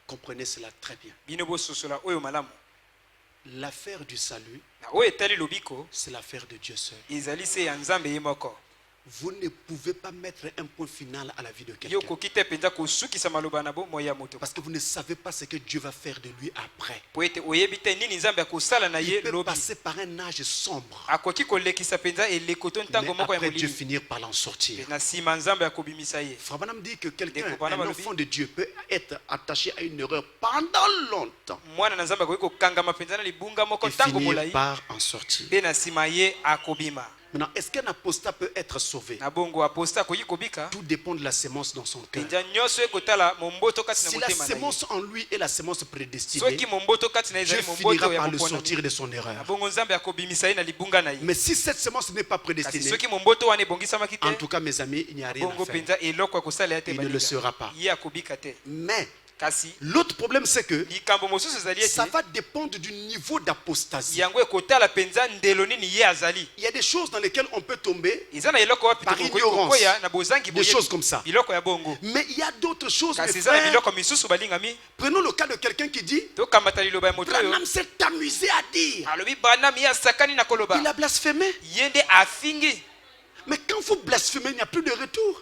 Comprenez cela très bien. L'affaire du salut, c'est l'affaire de Dieu seul. Vous ne pouvez pas mettre un point final à la vie de quelqu'un. Parce que vous ne savez pas ce que Dieu va faire de lui après. Il peut passer par un âge sombre. Mais après Dieu finir par l'en sortir. Frère Branham dit que quelqu'un, un enfant de Dieu, peut être attaché à une erreur pendant longtemps et finir par en sortir. Maintenant, est-ce qu'un apostat peut être sauvé? Tout dépend de la sémence dans son cœur. Si la sémence en lui est la sémence prédestinée, Dieu finira par le sortir de son erreur. Mais si cette sémence n'est pas prédestinée, en tout cas mes amis, il n'y a rien à faire. Il ne le sera pas. Mais l'autre problème, c'est que ça va dépendre du niveau d'apostasie. Il y a des choses dans lesquelles on peut tomber par ignorance, des choses comme ça. Mais il y a d'autres choses, mes frères. Prenons le cas de quelqu'un qui dit Branham s'est amusé à dire, il a blasphémé. Mais quand vous blasphémez, il n'y a plus de retour.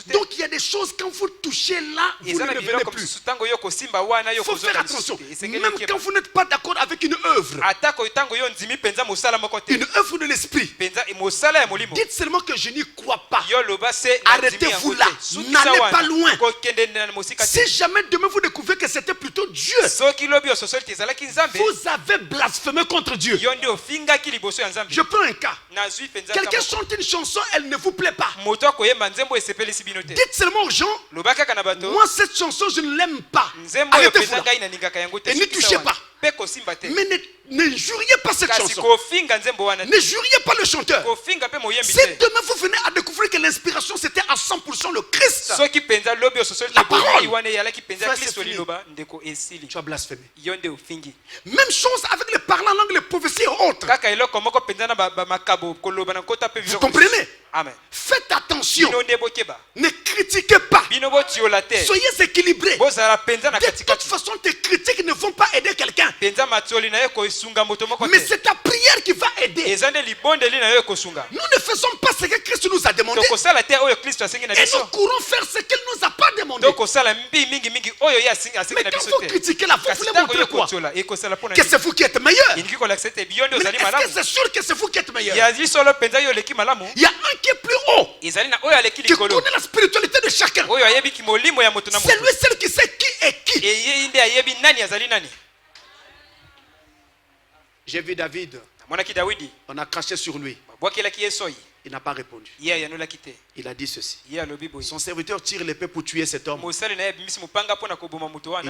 Donc il y a des choses, quand vous touchez là, vous ne revenez plus. Il faut faire attention. Même quand vous n'êtes pas d'accord avec une œuvre de l'esprit, dites seulement que je n'y crois pas. Arrêtez-vous là. N'allez pas loin. Si jamais demain vous découvrez que c'était plutôt Dieu, vous avez blasphémé contre Dieu. Je prends un cas. Quelqu'un chante une chanson, elle ne vous plaît pas. Dites seulement aux gens, moi cette chanson je ne l'aime pas. Arrêtez-vous là. Et n'y touchez pas. Mais n'injuriez pas cette chanson. Ne juriez pas le chanteur. Si demain vous venez à découvrir que l'inspiration c'était à 100% le Christ, la parole, tu as blasphémé. Même chose avec les parlants en langue, les prophéties et autres. Vous comprenez? Amen. Faites attention. Ne critiquez pas. Soyez équilibrés. De toute façon, tes critiques ne vont pas aider quelqu'un. Mais c'est ta prière qui va aider. Nous ne faisons pas ce que Christ nous a demandé. Et nous courons faire ce qu'il ne nous a pas demandé. Mais quand vous critiquez là, vous voulez montrer quoi? Que c'est vous qui êtes meilleur. Mais est-ce que c'est sûr que c'est vous qui êtes meilleur? Il y a un qui est plus haut, qui connaît la spiritualité de chacun. C'est lui seul qui sait qui est qui. J'ai vu David. On a craché sur lui. Il n'a pas répondu. Il a dit ceci. Son serviteur tire l'épée pour tuer cet homme. Il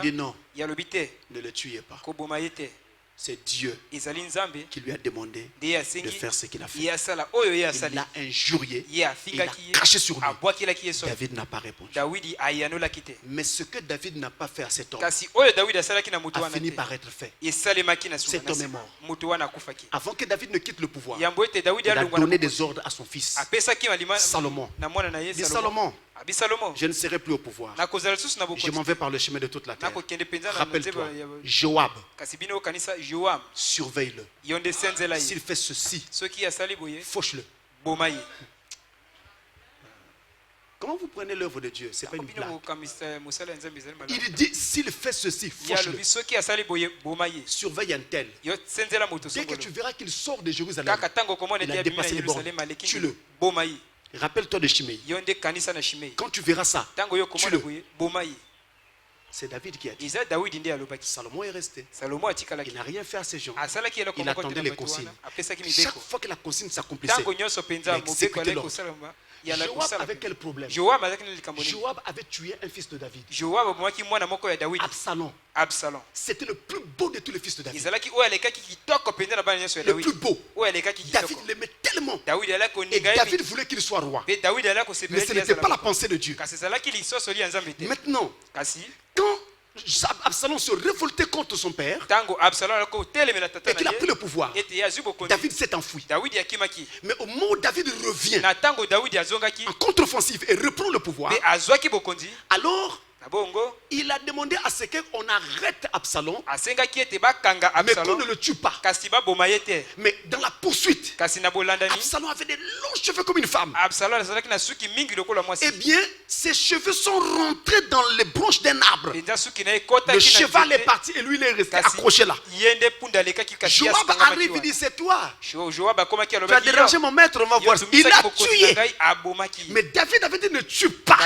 dit non, ne le tuez pas. C'est Dieu qui lui a demandé de faire ce qu'il a fait. Il l'a injurié, il a craché sur lui. David n'a pas répondu. Mais ce que David n'a pas fait à cet homme a fini par être fait. Cet homme est mort. Avant que David ne quitte le pouvoir, il a donné des ordres à son fils Salomon. Il dit Salomon, je ne serai plus au pouvoir. Je m'en vais par le chemin de toute la terre. Rappelle-toi, Joab, surveille-le. S'il fait ceci, fauche-le. Comment vous prenez l'œuvre de Dieu? C'est pas une blague. Il dit s'il fait ceci, fauche-le. Surveille un tel. Dès que tu verras qu'il sort de Jérusalem, il a dépassé les bornes. Tue-le. Rappelle-toi de Shimei. Quand tu verras ça, tue-le. C'est David qui a dit. Salomon est resté. Il n'a rien fait à ces gens. Il attendait les consignes. Chaque fois que la consigne s'accomplissait, il exécutait l'ordre. Joab avait quel problème? Joab avait tué un fils de David. Absalom. C'était le plus beau de tous les fils de David. Le plus beau. David l'aimait tellement. Et David voulait qu'il soit roi. Mais ce n'était pas la pensée de Dieu. Maintenant, quand Absalom se révoltait contre son père et qu'il a pris le pouvoir, David s'est enfoui. Mais au moment où David revient en contre-offensive et reprend le pouvoir, alors il a demandé à ce qu'on arrête Absalom, mais qu'on ne le tue pas. Mais dans la poursuite, Absalom avait des longs cheveux comme une femme. Eh bien, ses cheveux sont rentrés dans les branches d'un arbre. Le cheval est parti et lui il est resté accroché là. Joab arrive et dit c'est toi. Tu as dérangé mon maître, on va voir. Il a tué. Mais David avait dit ne tue pas.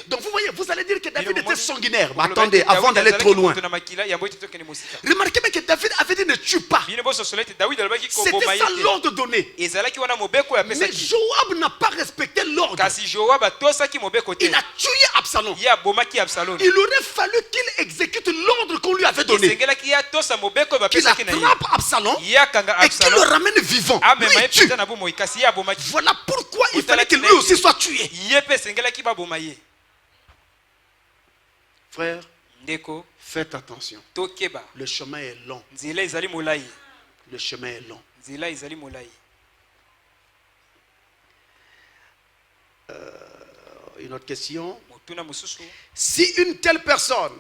Donc vous voyez, vous allez dire que David était sanguinaire. Mais attendez, avant d'aller trop loin. Remarquez bien que David avait dit ne tue pas. C'était ça l'ordre donné. Mais Joab n'a pas respecté l'ordre. Il a tué Absalom. Il aurait fallu qu'il exécute l'ordre qu'on lui avait donné. Qu'il attrape Absalom et qu'il le ramène vivant. Lui, il tue. Voilà pourquoi il fallait que lui aussi soit tué. Frère, faites attention. Le chemin est long. Le chemin est long. Une autre question. Si une telle personne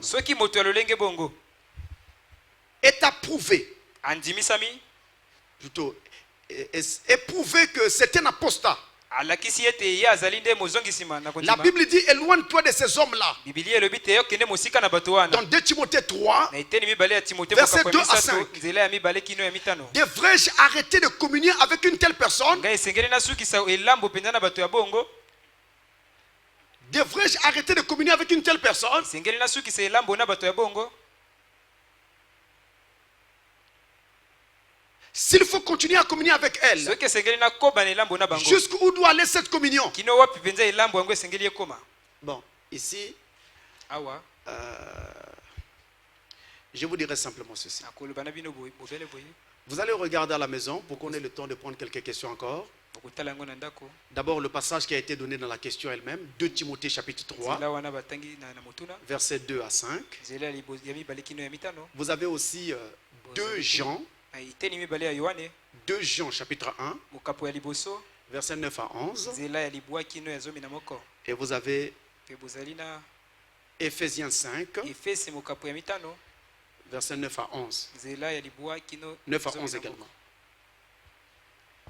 est approuvée, plutôt éprouvé que c'est un apostat, la Bible dit éloigne-toi de ces hommes-là. Dans 2 Timothée 3, versets 2 à 5. Devrais-je arrêter de communier avec une telle personne? Devrais-je arrêter de communier avec une telle personne? S'il faut continuer à communier avec elle, jusqu'où doit aller cette communion? Bon, ici, Je vous dirai simplement ceci. Vous allez regarder à la maison pour qu'on ait le temps de prendre quelques questions encore. D'abord, le passage qui a été donné dans la question elle-même, 2 Timothée chapitre 3, versets 2 à 5. Vous avez aussi 2 Jean, 2 Jean chapitre 1, versets 9 à 11. Et vous avez Ephésiens 5, versets 9 à 11. 9 à 11 également.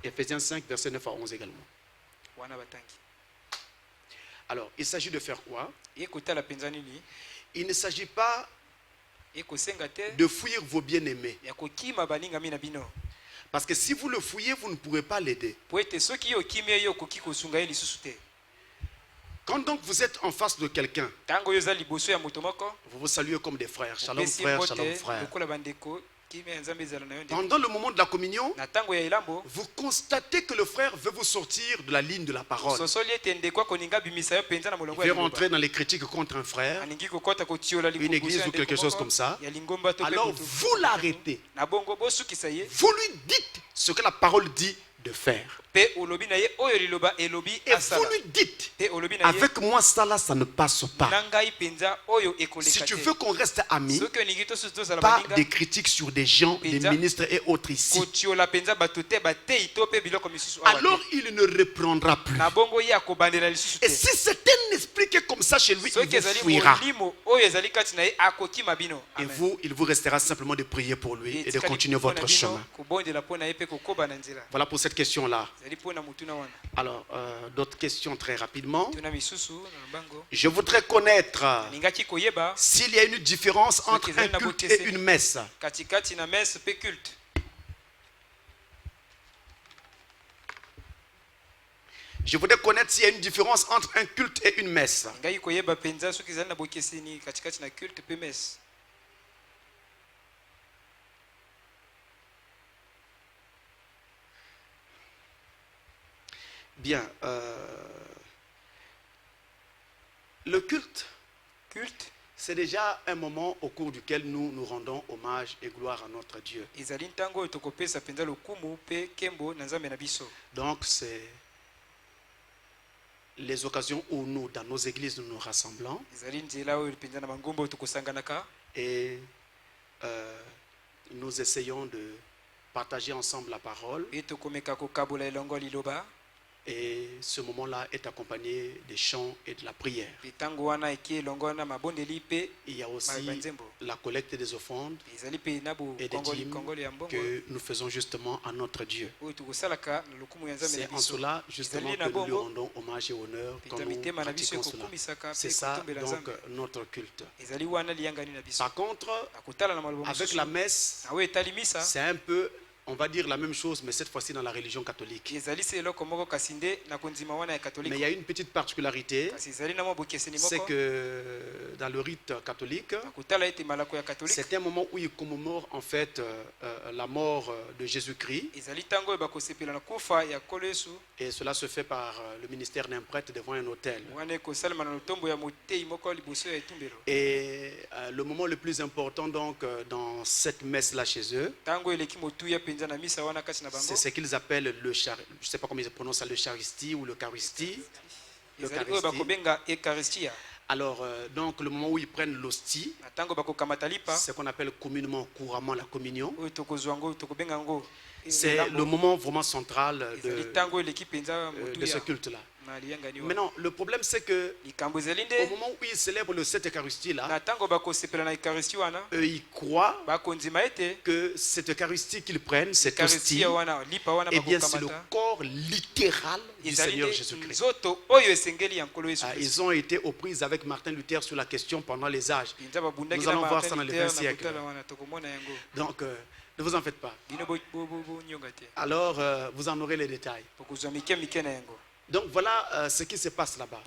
Ephésiens 5, versets 9 à 11 également. Alors, il s'agit de faire quoi? Il ne s'agit pas de fuir vos bien-aimés. Parce que si vous le fouillez, vous ne pourrez pas l'aider. Quand donc vous êtes en face de quelqu'un, vous vous saluez comme des frères. Shalom frère, shalom frère. Pendant le moment de la communion, vous constatez que le frère veut vous sortir de la ligne de la parole. Il veut rentrer dans les critiques contre un frère, une église ou quelque chose comme ça. Alors vous l'arrêtez. Vous lui dites ce que la parole dit de faire. Et vous lui dites, avec moi ça là, ça ne passe pas. Si tu veux qu'on reste amis, pas des critiques sur des gens, des ministres et autres ici. Alors il ne reprendra plus. Et si c'est un esprit qui est comme ça chez lui, il vous fuira. Et vous, il vous restera simplement de prier pour lui et de continuer votre chemin. Voilà pour cette question-là. Alors, d'autres questions très rapidement. Je voudrais connaître s'il y a une différence entre un culte et une messe. Je voudrais connaître s'il y a une différence entre un culte et une messe. Bien. Le culte, c'est déjà un moment au cours duquel nous nous rendons hommage et gloire à notre Dieu. Donc, c'est les occasions où nous, dans nos églises, nous nous rassemblons. Et nous essayons de partager ensemble la parole. Et ce moment-là est accompagné des chants et de la prière. Il y a aussi la collecte des offrandes et des dîmes que nous faisons justement à notre Dieu. C'est en cela justement que nous lui rendons hommage et honneur quand nous pratiquons cela. C'est ça donc notre culte. Par contre, avec la messe, c'est un peu, on va dire la même chose, mais cette fois-ci dans la religion catholique. Mais il y a une petite particularité, c'est que dans le rite catholique, c'est un moment où il commémore en fait la mort de Jésus-Christ. Et cela se fait par le ministère d'un prêtre devant un autel. Et le moment le plus important donc dans cette messe-là chez eux, c'est ce qu'ils appellent le je ne sais pas comment ils prononcent ça, l'Eucharistie ou l'Eucharistie. Alors, donc le moment où ils prennent l'hostie, c'est ce qu'on appelle couramment la communion. C'est le moment vraiment central de ce culte-là. Maintenant, le problème c'est que au moment où ils célèbrent cette Eucharistie-là, eux ils croient que cette Eucharistie qu'ils prennent, cette hostie, eh bien c'est le corps littéral du Seigneur Jésus-Christ. Ils ont été aux prises avec Martin Luther sur la question pendant les âges. Nous allons voir ça dans le 20e siècle. Donc, ne vous en faites pas. Alors, vous en aurez les détails. Donc voilà ce qui se passe là-bas.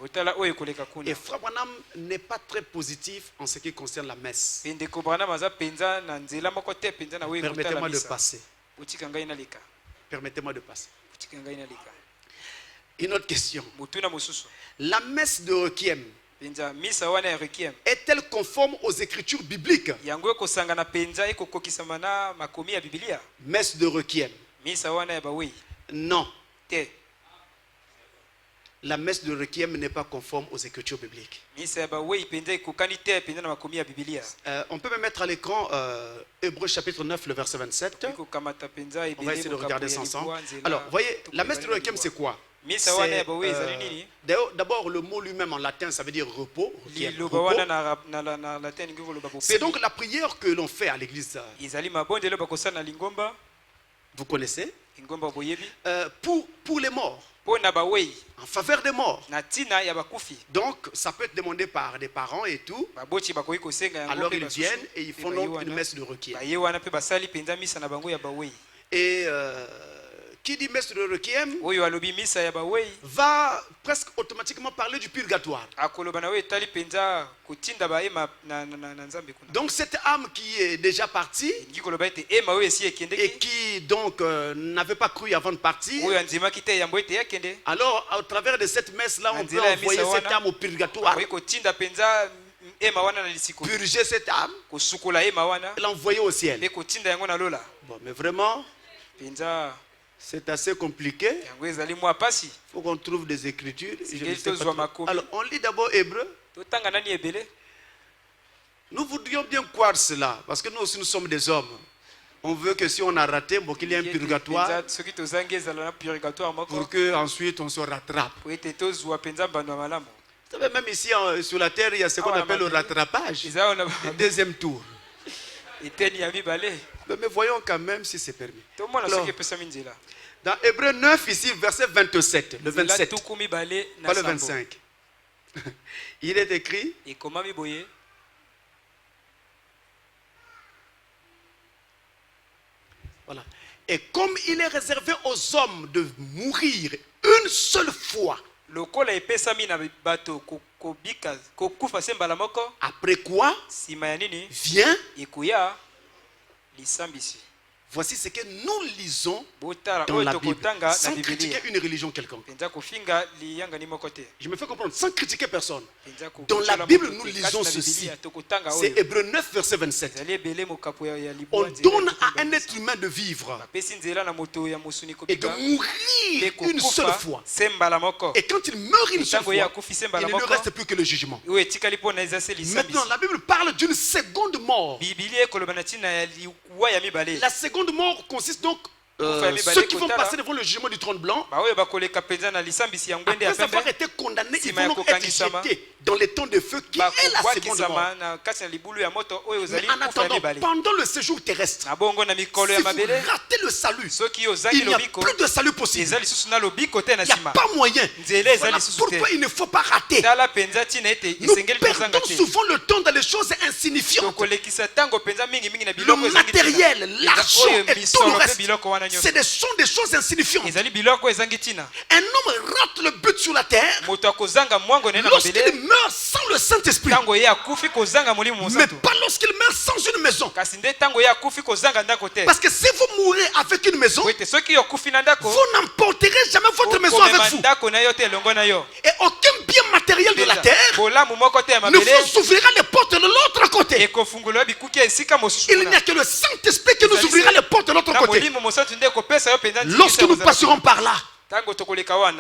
Et Frère Branham n'est pas très positif en ce qui concerne la messe. Permettez-moi de passer. Permettez-moi de passer. Une autre question. La messe de Requiem est-elle conforme aux écritures bibliques? Messe de requiem. Non. La messe de requiem n'est pas conforme aux écritures bibliques. On peut me mettre à l'écran Hébreux chapitre 9, le verset 27. On va essayer de regarder ça ensemble. Alors, voyez, la messe de requiem, c'est quoi? D'abord, le mot lui-même en latin, ça veut dire repos. C'est donc la prière que l'on fait à l'église. Vous connaissez? Pour les morts. En faveur des morts. Donc, ça peut être demandé par des parents et tout. Alors, ils viennent et ils font donc une messe de requiem. Et qui dit messe de requiem va presque automatiquement parler du purgatoire. Donc cette âme qui est déjà partie et qui donc n'avait pas cru avant de partir, alors au travers de cette messe là on peut envoyer cette âme au purgatoire, purger cette âme, l'envoyer au ciel. Bon, mais vraiment c'est assez compliqué. Il faut qu'on trouve des écritures. Alors, on lit d'abord Hébreu. Nous voudrions bien croire cela, parce que nous aussi nous sommes des hommes. On veut que si on a raté, qu'il y ait un purgatoire, pour qu'ensuite on se rattrape. Vous savez, même ici sur la terre, il y a ce qu'on appelle le rattrapage. Le deuxième tour. Mais voyons quand même si c'est permis. Alors, dans Hébreux 9, ici, verset 27, le 27, pas le 25. Il est écrit, voilà. Et comme il est réservé aux hommes de mourir une seule fois, après quoi vient. Voici ce que nous lisons dans la Bible, sans critiquer une religion quelconque. Je me fais comprendre, sans critiquer personne. Dans la Bible, nous lisons ceci. C'est Hébreux 9, verset 27. On donne à un être humain de vivre et de mourir une seule fois. Et quand il meurt une seule fois, il ne lui reste plus que le jugement. Maintenant, la Bible parle d'une seconde mort. La seconde mort consiste donc ceux qui vont passer devant le jugement du trône blanc, après avoir été condamnés, ils vont donc être jetés dans les temps de feu qui est la seconde mort. Mais en attendant, pendant le séjour terrestre, si vous ratez le salut, il n'y a plus de salut possible. Il n'y a pas moyen. Voilà pourquoi il ne faut pas rater. Nous perdons souvent le temps dans les choses insignifiantes. Le matériel, l'argent et tout le reste, sont des choses insignifiantes. Un homme rate le but sur la terre lorsqu'il meurt sans le Saint-Esprit, mais pas lorsqu'il meurt sans une maison. Parce que si vous mourrez avec une maison, vous n'emporterez jamais votre maison avec vous. Et aucun bien matériel de la terre ne vous ouvrira les portes de l'autre côté. Il n'y a que le Saint-Esprit qui nous ouvrira les portes de l'autre côté. Lorsque nous passerons par là,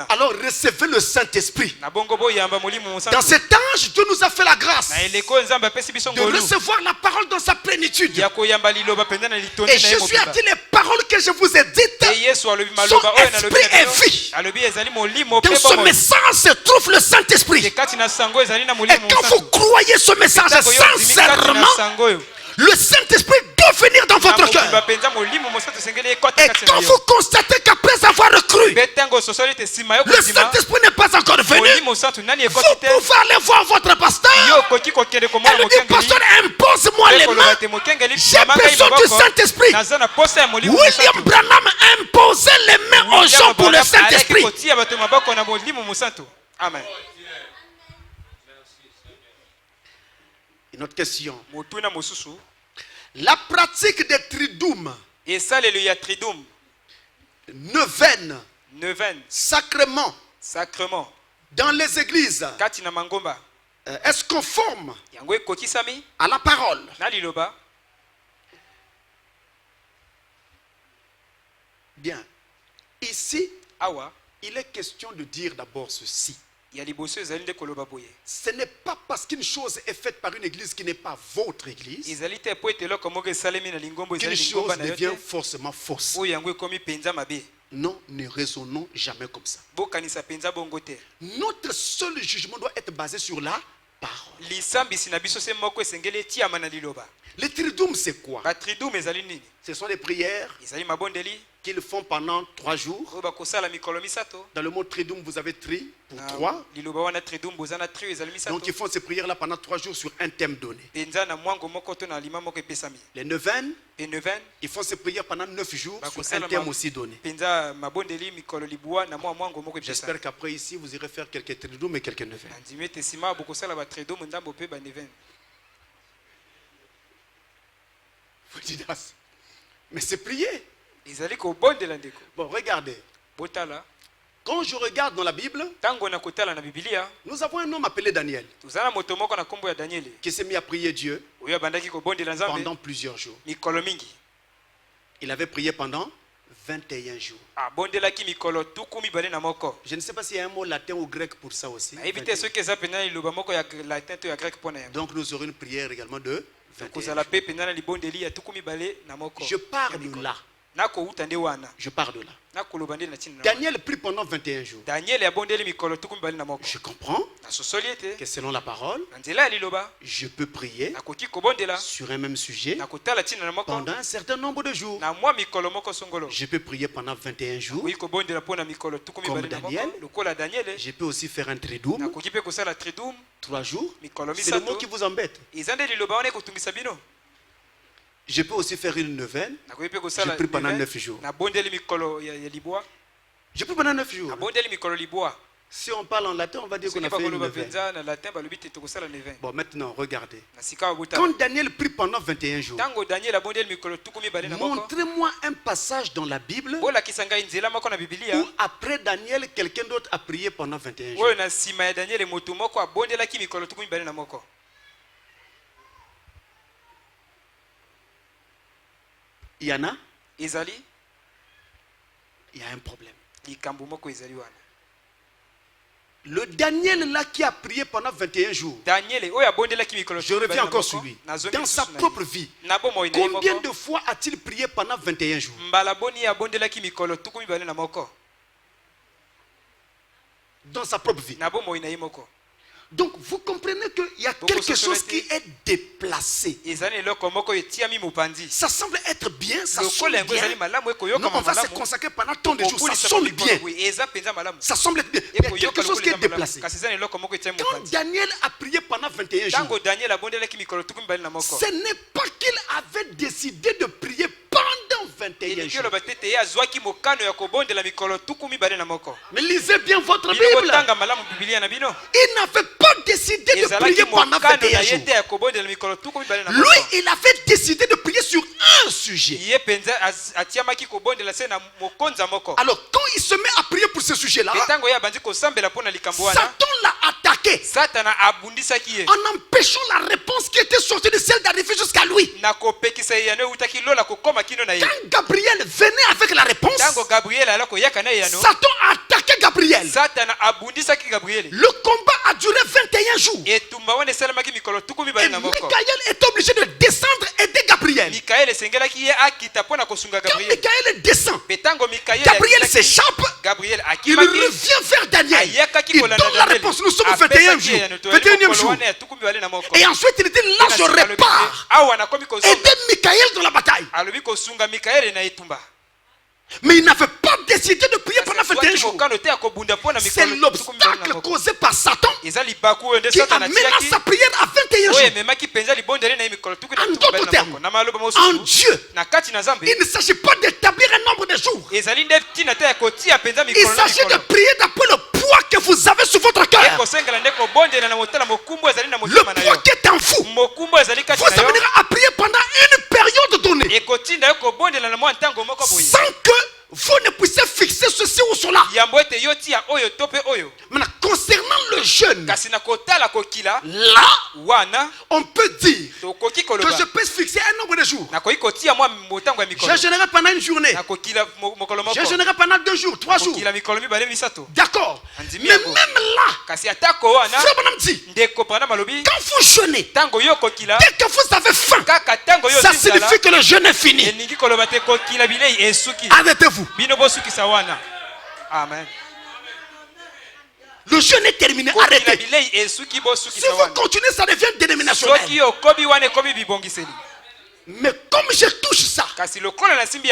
alors recevez le Saint-Esprit. Dans cet âge, Dieu nous a fait la grâce de recevoir la parole dans sa plénitude. Et Jésus a dit: les paroles que je vous ai dites sont esprit et vie. Dans ce message se trouve le Saint-Esprit. Et quand vous croyez ce message sincèrement, le Saint-Esprit doit venir dans votre cœur. Et quand vous constatez qu'après avoir cru, le Saint-Esprit n'est pas encore venu, vous pouvez aller voir votre pasteur et lui dire: pasteur, impose-moi les mains. J'ai besoin du Saint-Esprit. William Branham imposait les mains aux gens pour le Saint-Esprit. Amen. Une autre question. La pratique des triduum, neuvaine, sacrement, dans les églises, est-ce conforme à la parole? Bien. Ici, il est question de dire d'abord ceci. Ce n'est pas parce qu'une chose est faite par une église qui n'est pas votre église qu'une chose devient forcément fausse. Non, ne raisonnons jamais comme ça. Notre seul jugement doit être basé sur la parole. Les triduum, c'est quoi? Ce sont des prières qu'ils font pendant 3 jours. Dans le mot triduum, vous avez tri pour 3. Donc ils font ces prières-là pendant 3 jours sur un thème donné. Les neuvaines, ils font ces prières pendant 9 jours sur un thème aussi donné. J'espère qu'après ici, vous irez faire quelques triduum et quelques neuvaines. Mais c'est prier. Bon, regardez. Quand je regarde dans la Bible, nous avons un homme appelé Daniel qui s'est mis à prier Dieu pendant plusieurs jours. Il avait prié pendant 21 jours. Je ne sais pas s'il y a un mot latin ou grec pour ça aussi. Donc nous aurons une prière également de 21 jours. Je pars de là. Je pars de là. Daniel prie pendant 21 jours. Je comprends que selon la parole, je peux prier sur un même sujet pendant un certain nombre de jours. Je peux prier pendant 21 jours comme Daniel. Je peux aussi faire un triduum 3 jours. C'est le mot qui vous embête. Je peux aussi faire une neuvaine. Je prie pendant 9 jours. Je prie pendant 9 jours. Si on parle en latin, on va dire qu'on a fait une neuvaine. Bon, maintenant, regardez. Quand Daniel prie pendant 21 jours, montrez-moi un passage dans la Bible où après Daniel, quelqu'un d'autre a prié pendant 21 jours. Il y en a? Il y a un problème. Le Daniel là qui a prié pendant 21 jours, je reviens encore sur lui. Dans sa propre vie, combien de fois a-t-il prié pendant 21 jours? Dans sa propre vie. Donc vous comprenez qu'il y a quelque chose qui est déplacé. Ça semble être bien, ça sonne bien. Non, on va se consacrer pendant tant de jours, ça sonne bien. Ça semble être bien. Il y a quelque chose qui est déplacé. Quand Daniel a prié pendant 21 jours, ce n'est pas qu'il avait décidé de prier pendant 21 jours. Mais lisez bien votre Bible. Il n'avait pas décidé de prier pendant 21 jours. Lui, il avait décidé de prier sur un sujet. Alors, quand il se met à prier pour ce sujet-là, Satan l'a attaqué en empêchant la réponse qui était sortie de celle d'arriver jusqu'à lui. Quand Gabriel venait avec la réponse, Satan a attaqué Gabriel. Le combat a duré 21 jours. Et Michael est obligé de descendre et aider Gabriel. Quand Michael descend, Gabriel s'échappe. Il revient vers Daniel. Il donne la réponse. Nous sommes au 21e jour. 21e jour. Et ensuite il dit là je repars. Aider Michael dans la bataille. Mais il n'avait pas décidé de prier pendant 21 jours. C'est l'obstacle causé par Satan qui amène à sa prière à 21 jours. En d'autres termes, en Dieu, il ne s'agit pas d'établir un nombre de jours. Il s'agit de prier d'après le poids que vous avez sur votre cœur. Le poids qui est en vous vous amènera à prier pendant une période donnée sans que vous ne puissiez fixer ceci ou cela. Maintenant, concernant le le jeûne, là, on peut dire que je peux fixer un nombre de jours. Je jeûnerai pendant une journée. Je jeûnerai pendant 2 jours, 3 jours. D'accord. Mais même là, frère Branham dit, quand vous jeûnez, dès que vous avez faim, ça signifie que le jeûne est fini. Arrêtez-vous. Amen. Le jeûne est terminé, arrêtez. Si vous continuez, ça devient dénominationnel. Mais comme je touche ça,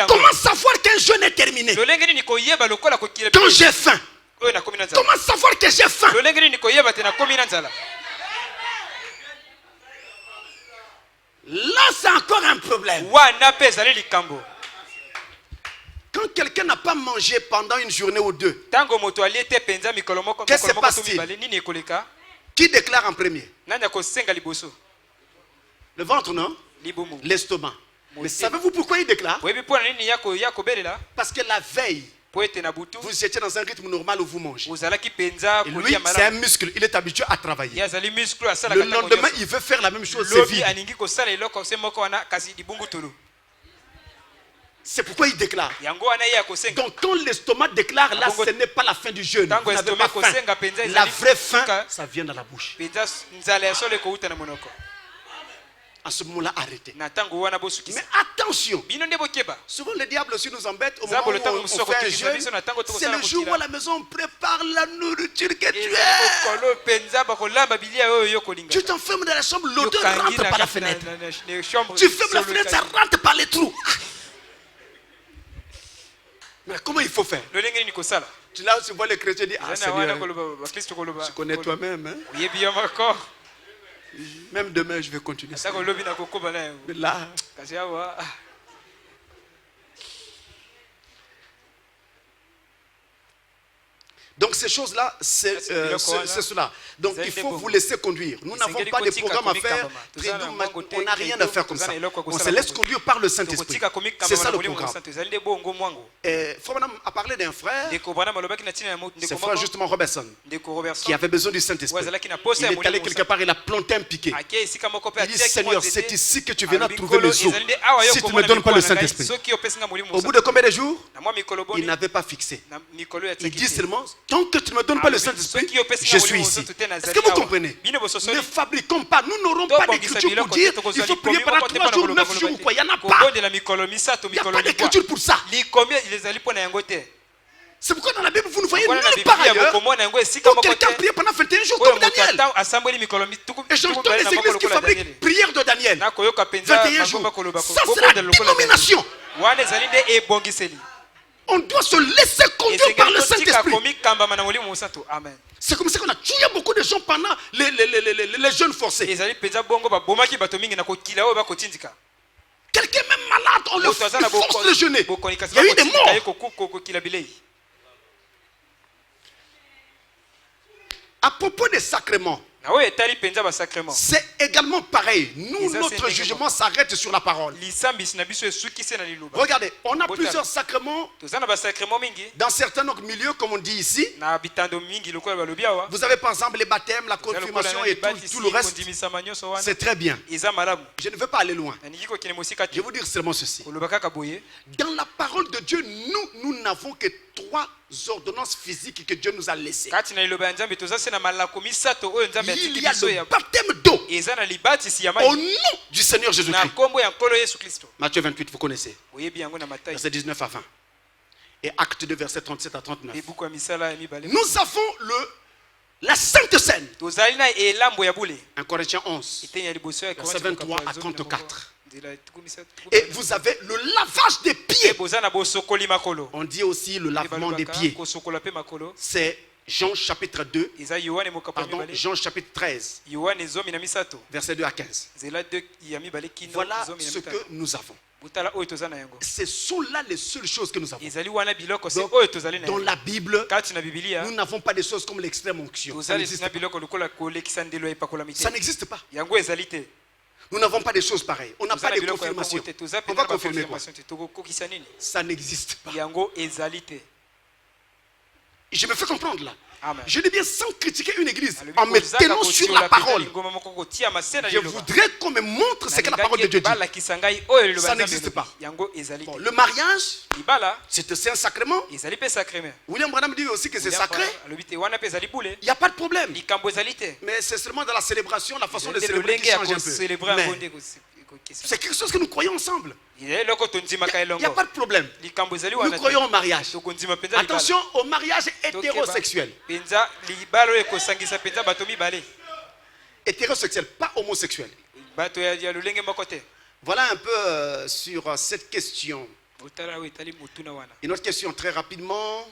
comment savoir qu'un jeûne est terminé? Quand j'ai faim, comment savoir que j'ai faim? Là, c'est encore un problème. Quand quelqu'un n'a pas mangé pendant une journée ou 2, qu'est-ce qui se passe-t-il? Qui déclare en premier? Le ventre, non? L'estomac. Mais savez-vous pourquoi il déclare? Parce que la veille, vous étiez dans un rythme normal où vous mangez. Et lui, c'est un muscle. Il est habitué à travailler. Le lendemain, il veut faire la même chose. C'est vide. C'est pourquoi il déclare. Donc quand l'estomac déclare, là, ce n'est pas la fin du jeûne. Vous n'avez pas faim. La vraie faim, ça vient dans la bouche. À ce moment-là, arrêtez. Mais attention, souvent le diable aussi nous embête au moment où on fait un jeûne. C'est le jour où à la maison on prépare la nourriture que tu aimes. Tu t'enfermes dans la chambre, l'odeur rentre par la fenêtre. Tu fermes la fenêtre, ça rentre par les trous. Mais comment il faut faire? Là, tu vois les chrétiens dire, ah Seigneur, tu connais toi-même. Hein? Même demain, je vais continuer. Mais là, donc ces choses-là, c'est cela. Donc il faut vous laisser conduire. Nous n'avons pas de programme à faire. On n'a rien à faire comme ça. On se laisse conduire par le Saint-Esprit. C'est ça le programme. Frère Branham a parlé d'un frère. C'est frère justement Robertson, qui avait besoin du Saint-Esprit. Il est allé quelque part, il a planté un piquet. Il dit, Seigneur, c'est ici que tu viendras trouver le seau. Si tu ne me donnes pas le Saint-Esprit. Au bout de combien de jours, il n'avait pas fixé. Il dit seulement, tant que tu ne me donnes pas le Saint-Esprit, je suis ici. Est-ce que vous comprenez? Ne fabriquons pas. Nous n'aurons pas d'écriture pour dire il faut prier pendant 3 jours, 9 jours ou quoi. Il n'y en a pas. Il n'y a pas d'écriture pour ça. C'est pourquoi dans la Bible, vous ne voyez nulle part ailleurs où quelqu'un prie pendant 21 jours comme Daniel. Et j'entends les églises qui fabriquent prière de Daniel. 21 jours. Ça, c'est la dénomination. On doit se laisser conduire par le Saint-Esprit. C'est comme ça qu'on a tué beaucoup de gens pendant les jeûnes forcés. Quelqu'un même malade, on le force de jeûner. Il y a eu des morts. À propos des sacrements, c'est également pareil. Nous, notre jugement s'arrête sur la parole. Regardez, on a plusieurs sacrements dans certains milieux, comme on dit ici. Vous avez par exemple les baptêmes, la confirmation et tout le reste. C'est très bien. Je ne veux pas aller loin. Je vais vous dire seulement ceci. Dans la parole de Dieu, nous n'avons que 3 ordonnances physiques que Dieu nous a laissées. Il y a le baptême d'eau au nom du Seigneur Jésus-Christ. Matthieu 28, vous connaissez. Verset 19 à 20. Et Acte 2, verset 37 à 39. Nous avons la Sainte Seine. 1 Corinthiens 11, verset 23 à 34. Et vous avez le lavage des pieds. On dit aussi le lavement des pieds. C'est Jean chapitre 2, pardon, Jean chapitre 13, verset 2 à 15. Voilà ce que nous avons. Ce sont là les seules choses que nous avons. Donc, dans la Bible, nous n'avons pas des choses comme l'extrême onction. Ça n'existe pas. Nous n'avons pas des choses pareilles. On n'a pas de confirmation. On va confirmer quoi? Ça n'existe pas. Je me fais comprendre là. Amen. Je dis bien sans critiquer une église, en me tenant sur la parole. Je voudrais qu'on me montre ce que la parole de Dieu dit. Ça n'existe pas. Bon, le mariage, c'est un sacrement. William Branham dit aussi que c'est sacré. Il n'y a pas de problème. Mais c'est seulement dans la célébration, la façon de célébrer qui change un peu. C'est quelque chose que nous croyons ensemble. Il n'y a pas de problème. Nous croyons au mariage. Attention au mariage hétérosexuel. Hétérosexuel, pas homosexuel. Voilà un peu sur cette question. Une autre question très rapidement.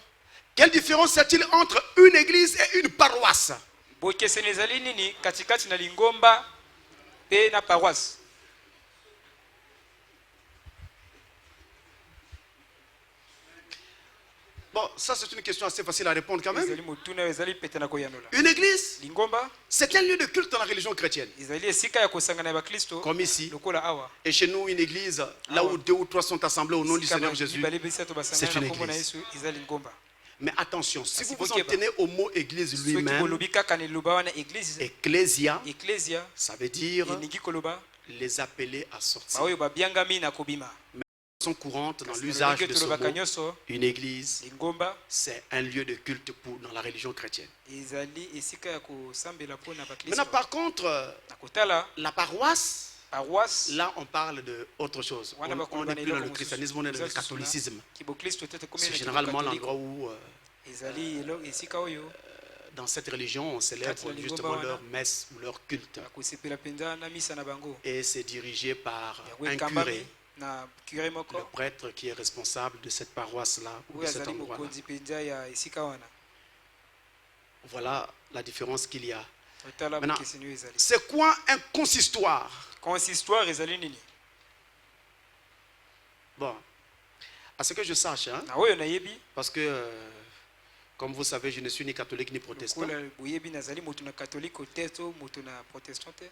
Quelle différence y a-t-il entre une église et une paroisse? Bon, ça c'est une question assez facile à répondre quand même. Une église, c'est un lieu de culte dans la religion chrétienne. Comme ici. Et chez nous, une église, là où 2 ou 3 sont assemblés au nom du Seigneur Jésus, c'est une église. Mais attention, si vous vous en tenez au mot église lui-même, ecclésia, ça veut dire les appeler à sortir. Courante dans l'usage de ce mot, une église, c'est un lieu de culte dans la religion chrétienne. Maintenant, par contre, la paroisse, là, on parle d'autre chose. On n'est plus dans le christianisme, on est dans le catholicisme. C'est généralement l'endroit où, dans cette religion, on célèbre justement leur messe ou leur culte. Et c'est dirigé par un curé. Le prêtre qui est responsable de cette paroisse-là ou de cet endroit-là. Voilà la différence qu'il y a. Maintenant, c'est quoi un consistoire? Bon, à ce que je sache, hein, parce que, comme vous savez, je ne suis ni catholique ni protestant.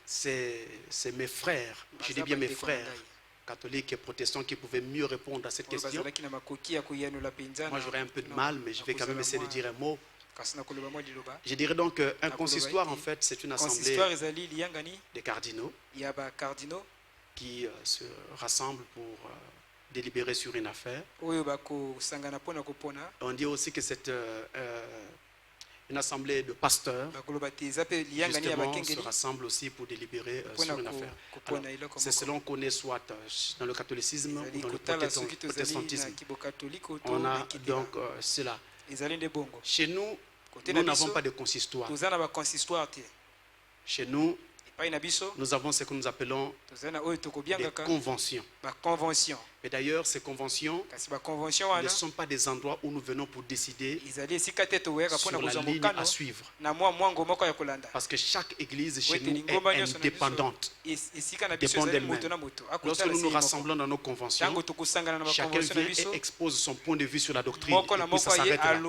C'est mes frères, je dis bien mes frères, catholiques et protestants qui pouvaient mieux répondre à cette question. Moi j'aurais un peu de mal, mais je vais quand même essayer de dire un mot. Je dirais donc qu'un consistoire en fait c'est une assemblée des cardinaux qui se rassemblent pour délibérer sur une affaire. On dit aussi que c'est une assemblée de pasteurs justement se rassemble aussi pour délibérer sur une affaire. C'est selon qu'on est soit dans le catholicisme ou dans le protestantisme. On a donc cela. Chez nous, nous n'avons pas de consistoire. Chez nous, nous avons ce que nous appelons des conventions. Et d'ailleurs, ces conventions ne sont pas des endroits où nous venons pour décider sur la ligne à suivre. Parce que chaque église chez nous est indépendante. Dépend d'elle-même. Lorsque nous nous rassemblons dans nos conventions, chacun vient et expose son point de vue sur la doctrine. Et puis ça s'arrête là.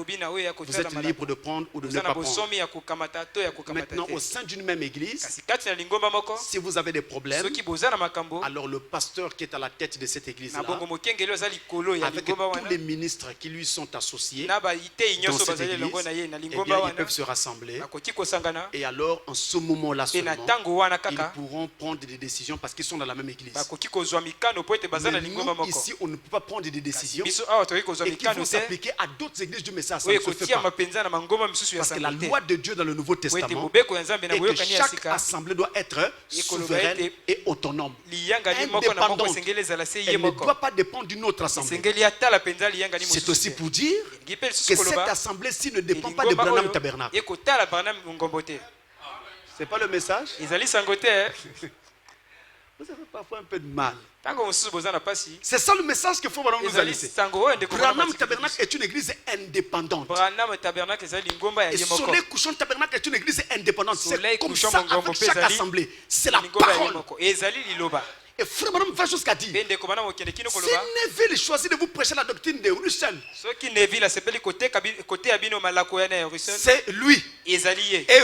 Vous êtes libre de prendre ou de ne pas prendre. Maintenant, au sein d'une même église, si vous avez des problèmes, alors le pasteur qui est à la tête de cette église avec tous les ministres qui lui sont associés dans cette église, eh bien, ils peuvent se rassembler et alors en ce moment-là seulement ils pourront prendre des décisions parce qu'ils sont dans la même église. Mais nous ici on ne peut pas prendre des décisions et qui vont s'appliquer à d'autres églises du message. Ça ne se fait pas parce que la loi de Dieu dans le Nouveau Testament est que chaque assemblée doit être souveraine et autonome, indépendante. Elle ne doit pas dépendre d'une autre assemblée. C'est aussi pour dire que cette assemblée-ci ne dépend pas de Branham Tabernacle. C'est pas le message? Vous avez parfois un peu de mal. C'est ça le message qu'il faut nous laisser. Branham Tabernacle est une église indépendante. Et Soleil Couchant Tabernacle est une église indépendante. C'est comme ça avec chaque assemblée. C'est la parole. Et Frère Branham va jusqu'à dire, si Neville choisit de vous prêcher la doctrine de Russell, c'est lui et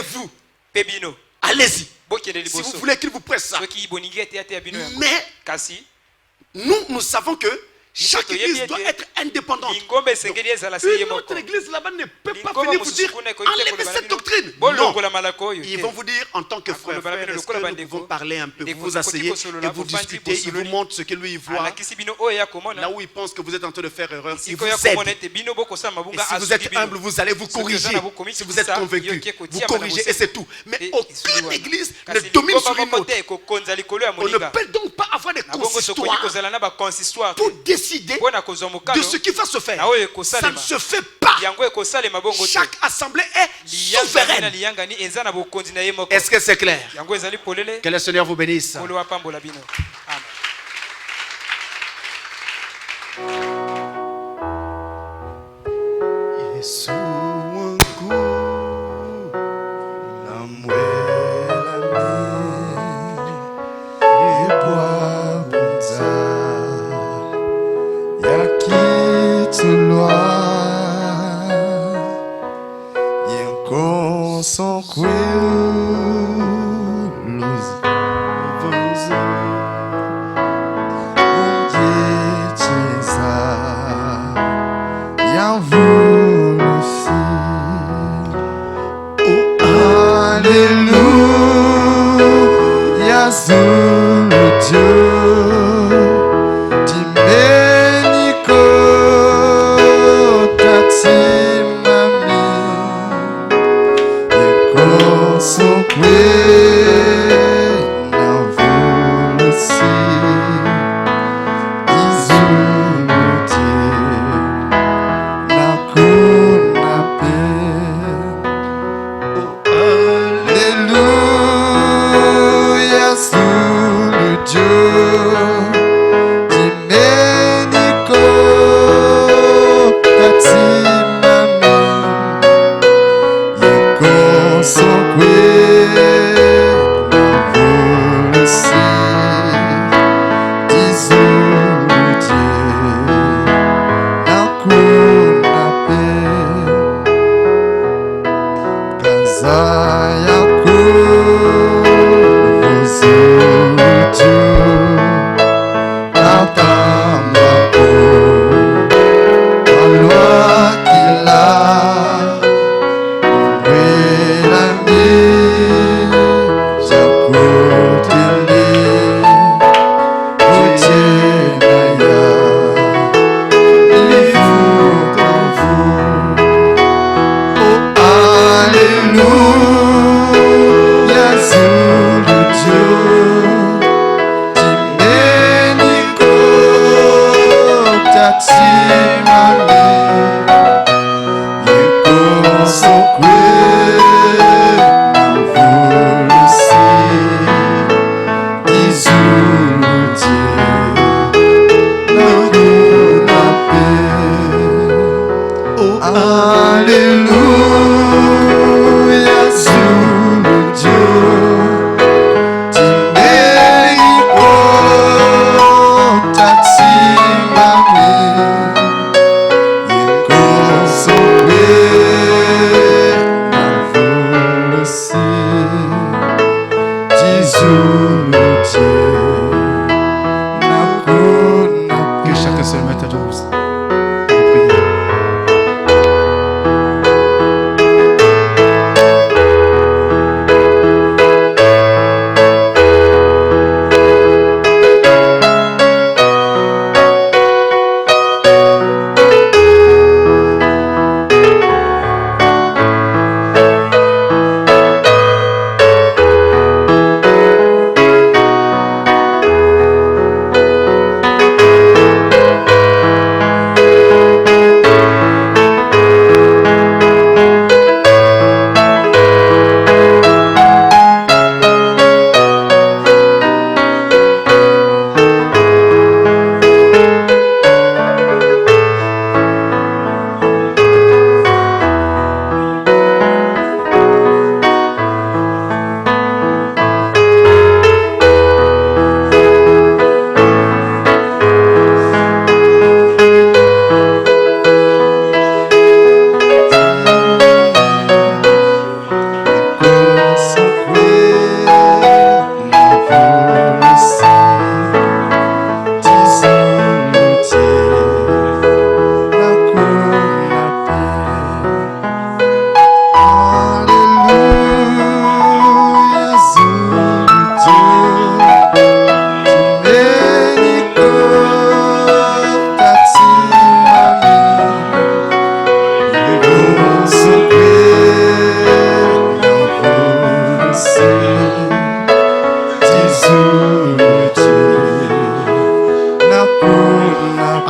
vous. Allez-y. Si vous voulez qu'il vous presse ça. Mais nous savons que Chaque église doit être indépendante. Donc, une autre église là-bas ne peut pas venir vous dire enlevez cette doctrine. Non. Ils vont vous dire en tant que frère, est-ce que nous pouvons parler un peu, vous vous asseyez et vous discutez, ils vous montrent ce que lui il voit. Là où il pense que vous êtes en train de faire erreur, il vous aide. Et si vous êtes humble, vous allez vous corriger. Si vous êtes convaincu, vous corrigez et c'est tout. Mais aucune église ne domine sur une autre. On ne peut donc pas avoir des consistoires pour décider de ce qui va se faire. Ça ne se fait pas. Chaque assemblée est souveraine. Est-ce que c'est clair? Que le Seigneur vous bénisse.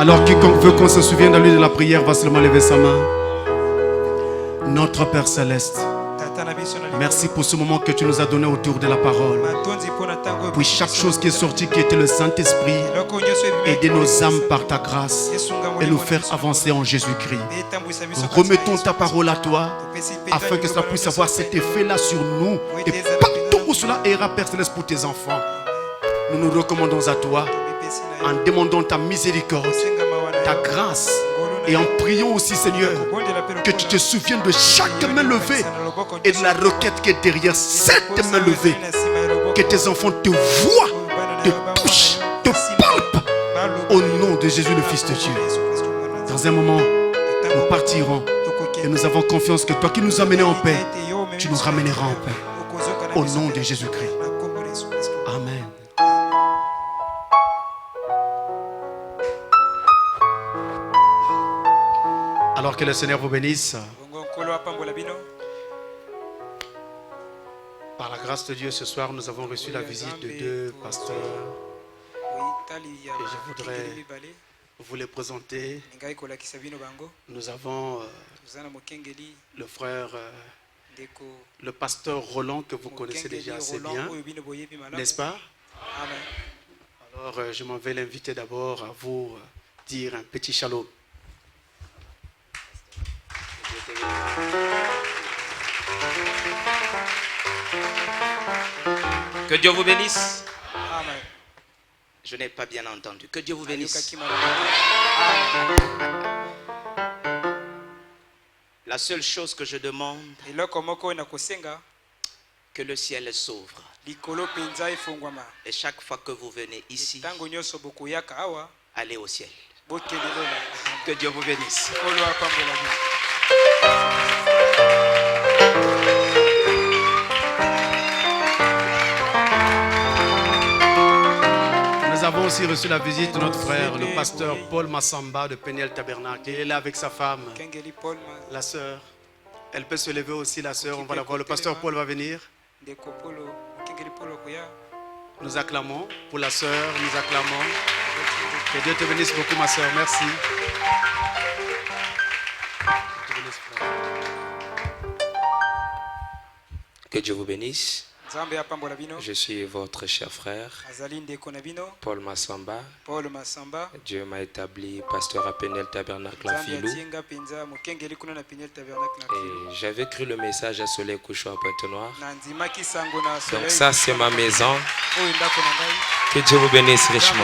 Alors quiconque veut qu'on se souvienne de lui de la prière va seulement lever sa main. Notre Père Céleste, merci pour ce moment que tu nous as donné autour de la parole. Puis chaque chose qui est sortie, qui était le Saint-Esprit, aider nos âmes par ta grâce et nous faire avancer en Jésus-Christ. Remettons ta parole à toi afin que cela puisse avoir cet effet-là sur nous et partout où cela ira, Père Céleste, pour tes enfants. Nous nous recommandons à toi en demandant ta miséricorde, ta grâce et en priant aussi, Seigneur, que tu te souviennes de chaque main levée et de la requête qui est derrière cette main levée. Que tes enfants te voient, te touchent, te palpent au nom de Jésus le Fils de Dieu. Dans un moment, nous partirons et nous avons confiance que toi qui nous as menés en paix, tu nous ramèneras en paix. Au nom de Jésus-Christ. Amen. Alors que le Seigneur vous bénisse. Par la grâce de Dieu, ce soir, nous avons reçu la visite de deux pasteurs. Et je voudrais vous les présenter. Nous avons le frère, le pasteur Roland, que vous connaissez déjà assez bien, n'est-ce pas? Alors, je m'en vais l'inviter d'abord à vous dire un petit shalom. Que Dieu vous bénisse. Amen. Je n'ai pas bien entendu. Que Dieu vous bénisse. La seule chose que je demande, que le ciel s'ouvre. Et chaque fois que vous venez ici, allez au ciel. Que Dieu vous bénisse. Nous avons aussi reçu la visite de notre frère, le pasteur Paul Massamba de Peniel Tabernacle. Il est là avec sa femme, la sœur. Elle peut se lever aussi, la sœur. On va la voir. Le pasteur Paul va venir. Nous acclamons pour la sœur. Nous acclamons. Que Dieu te bénisse beaucoup, ma sœur. Merci. Que Dieu vous bénisse. Je suis votre cher frère, Paul Massamba. Dieu m'a établi pasteur à Peniel Tabernacle en Filou. Et j'avais cru le message à Soleil couchant à Pointe-Noire. Donc ça, c'est ma maison. Que Dieu vous bénisse richement.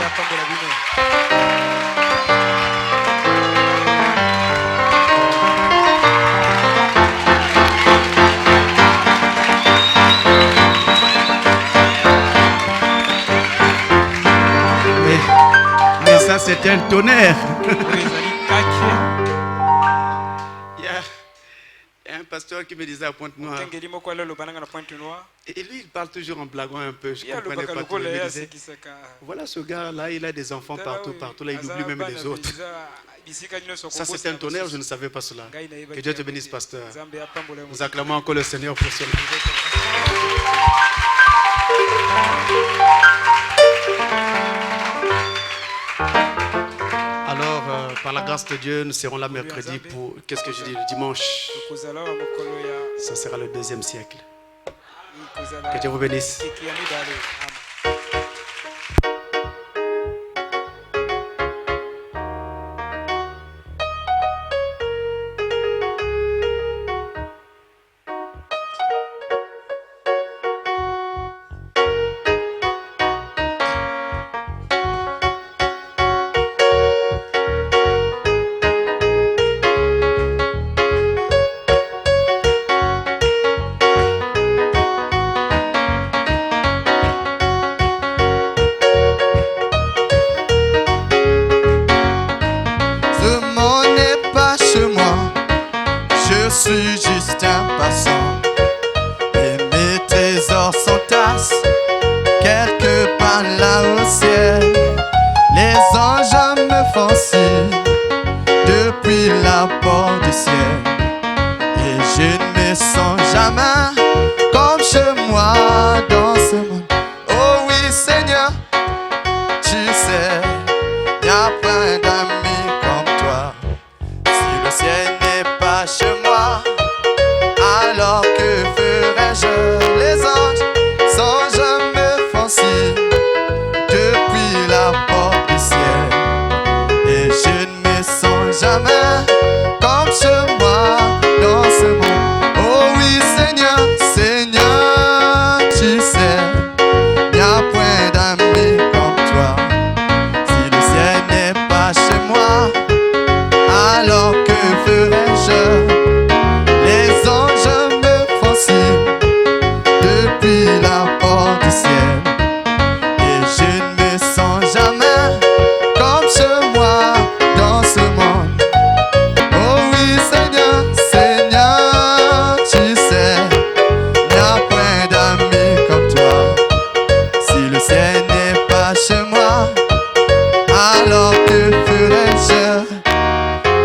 Ça, c'est un tonnerre. Il y a un pasteur qui me disait à Pointe-Noire. Et lui, il parle toujours en blaguant un peu. Je ne comprenais pas tout. Il me disait, voilà ce gars-là, il a des enfants partout. Là, il oublie même les autres. Ça, c'est un tonnerre, je ne savais pas cela. Que Dieu te bénisse, pasteur. Nous acclamons encore le Seigneur pour cela. Alors, par la grâce de Dieu, nous serons là mercredi pour, qu'est-ce que je dis, le dimanche. Ça sera le 2e siècle. Que Dieu vous bénisse. Tu sais, y a plein d'amis. jamais comme chez moi dans ce monde. Oh oui Seigneur, Seigneur, tu sais, y a point d'amis comme toi. Si le ciel n'est pas chez moi, alors que ferais-je? Les anges me font signe depuis la porte du ciel, et je ne me sens jamais comme chez moi dans ce monde. Oh oui Seigneur, Seigneur, tu sais, y a point d'amis comme toi. Si le ciel n'est pas chez moi, alors que ferais-je?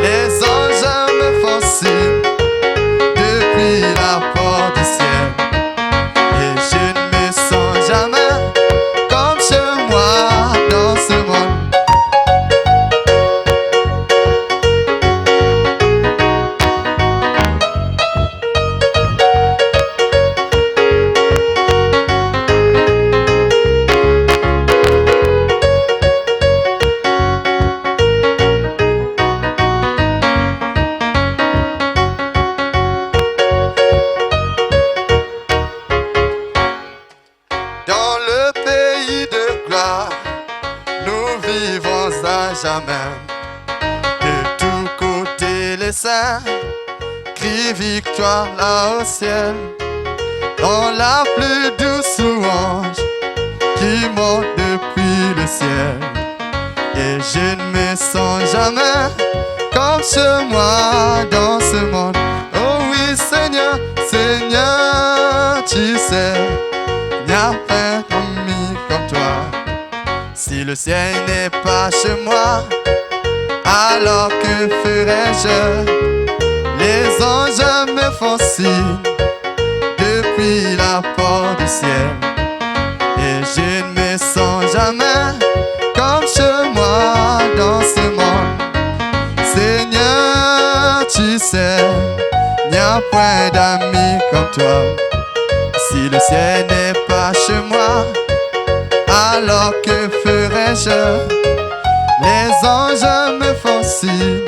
Les anges me font signe depuis la porte du ciel, et je ne me sens jamais comme chez moi dans ce monde. Dans le pays de gloire, nous vivons à jamais. De tous côtés les saints crient victoire là au ciel. Dans la plus douce louange qui monte depuis le ciel. Et je ne me sens jamais comme chez moi dans ce monde. Oh oui Seigneur, Seigneur, tu sais, n'y a pas d'ami comme toi. Si le ciel n'est pas chez moi, alors que ferais-je? Les anges me font signe depuis la porte du ciel, et je ne me sens jamais comme chez moi dans ce monde. Seigneur, tu sais, n'y a point d'amis comme toi. Si le ciel n'est pas chez moi, alors que ferais-je? Les anges me font signe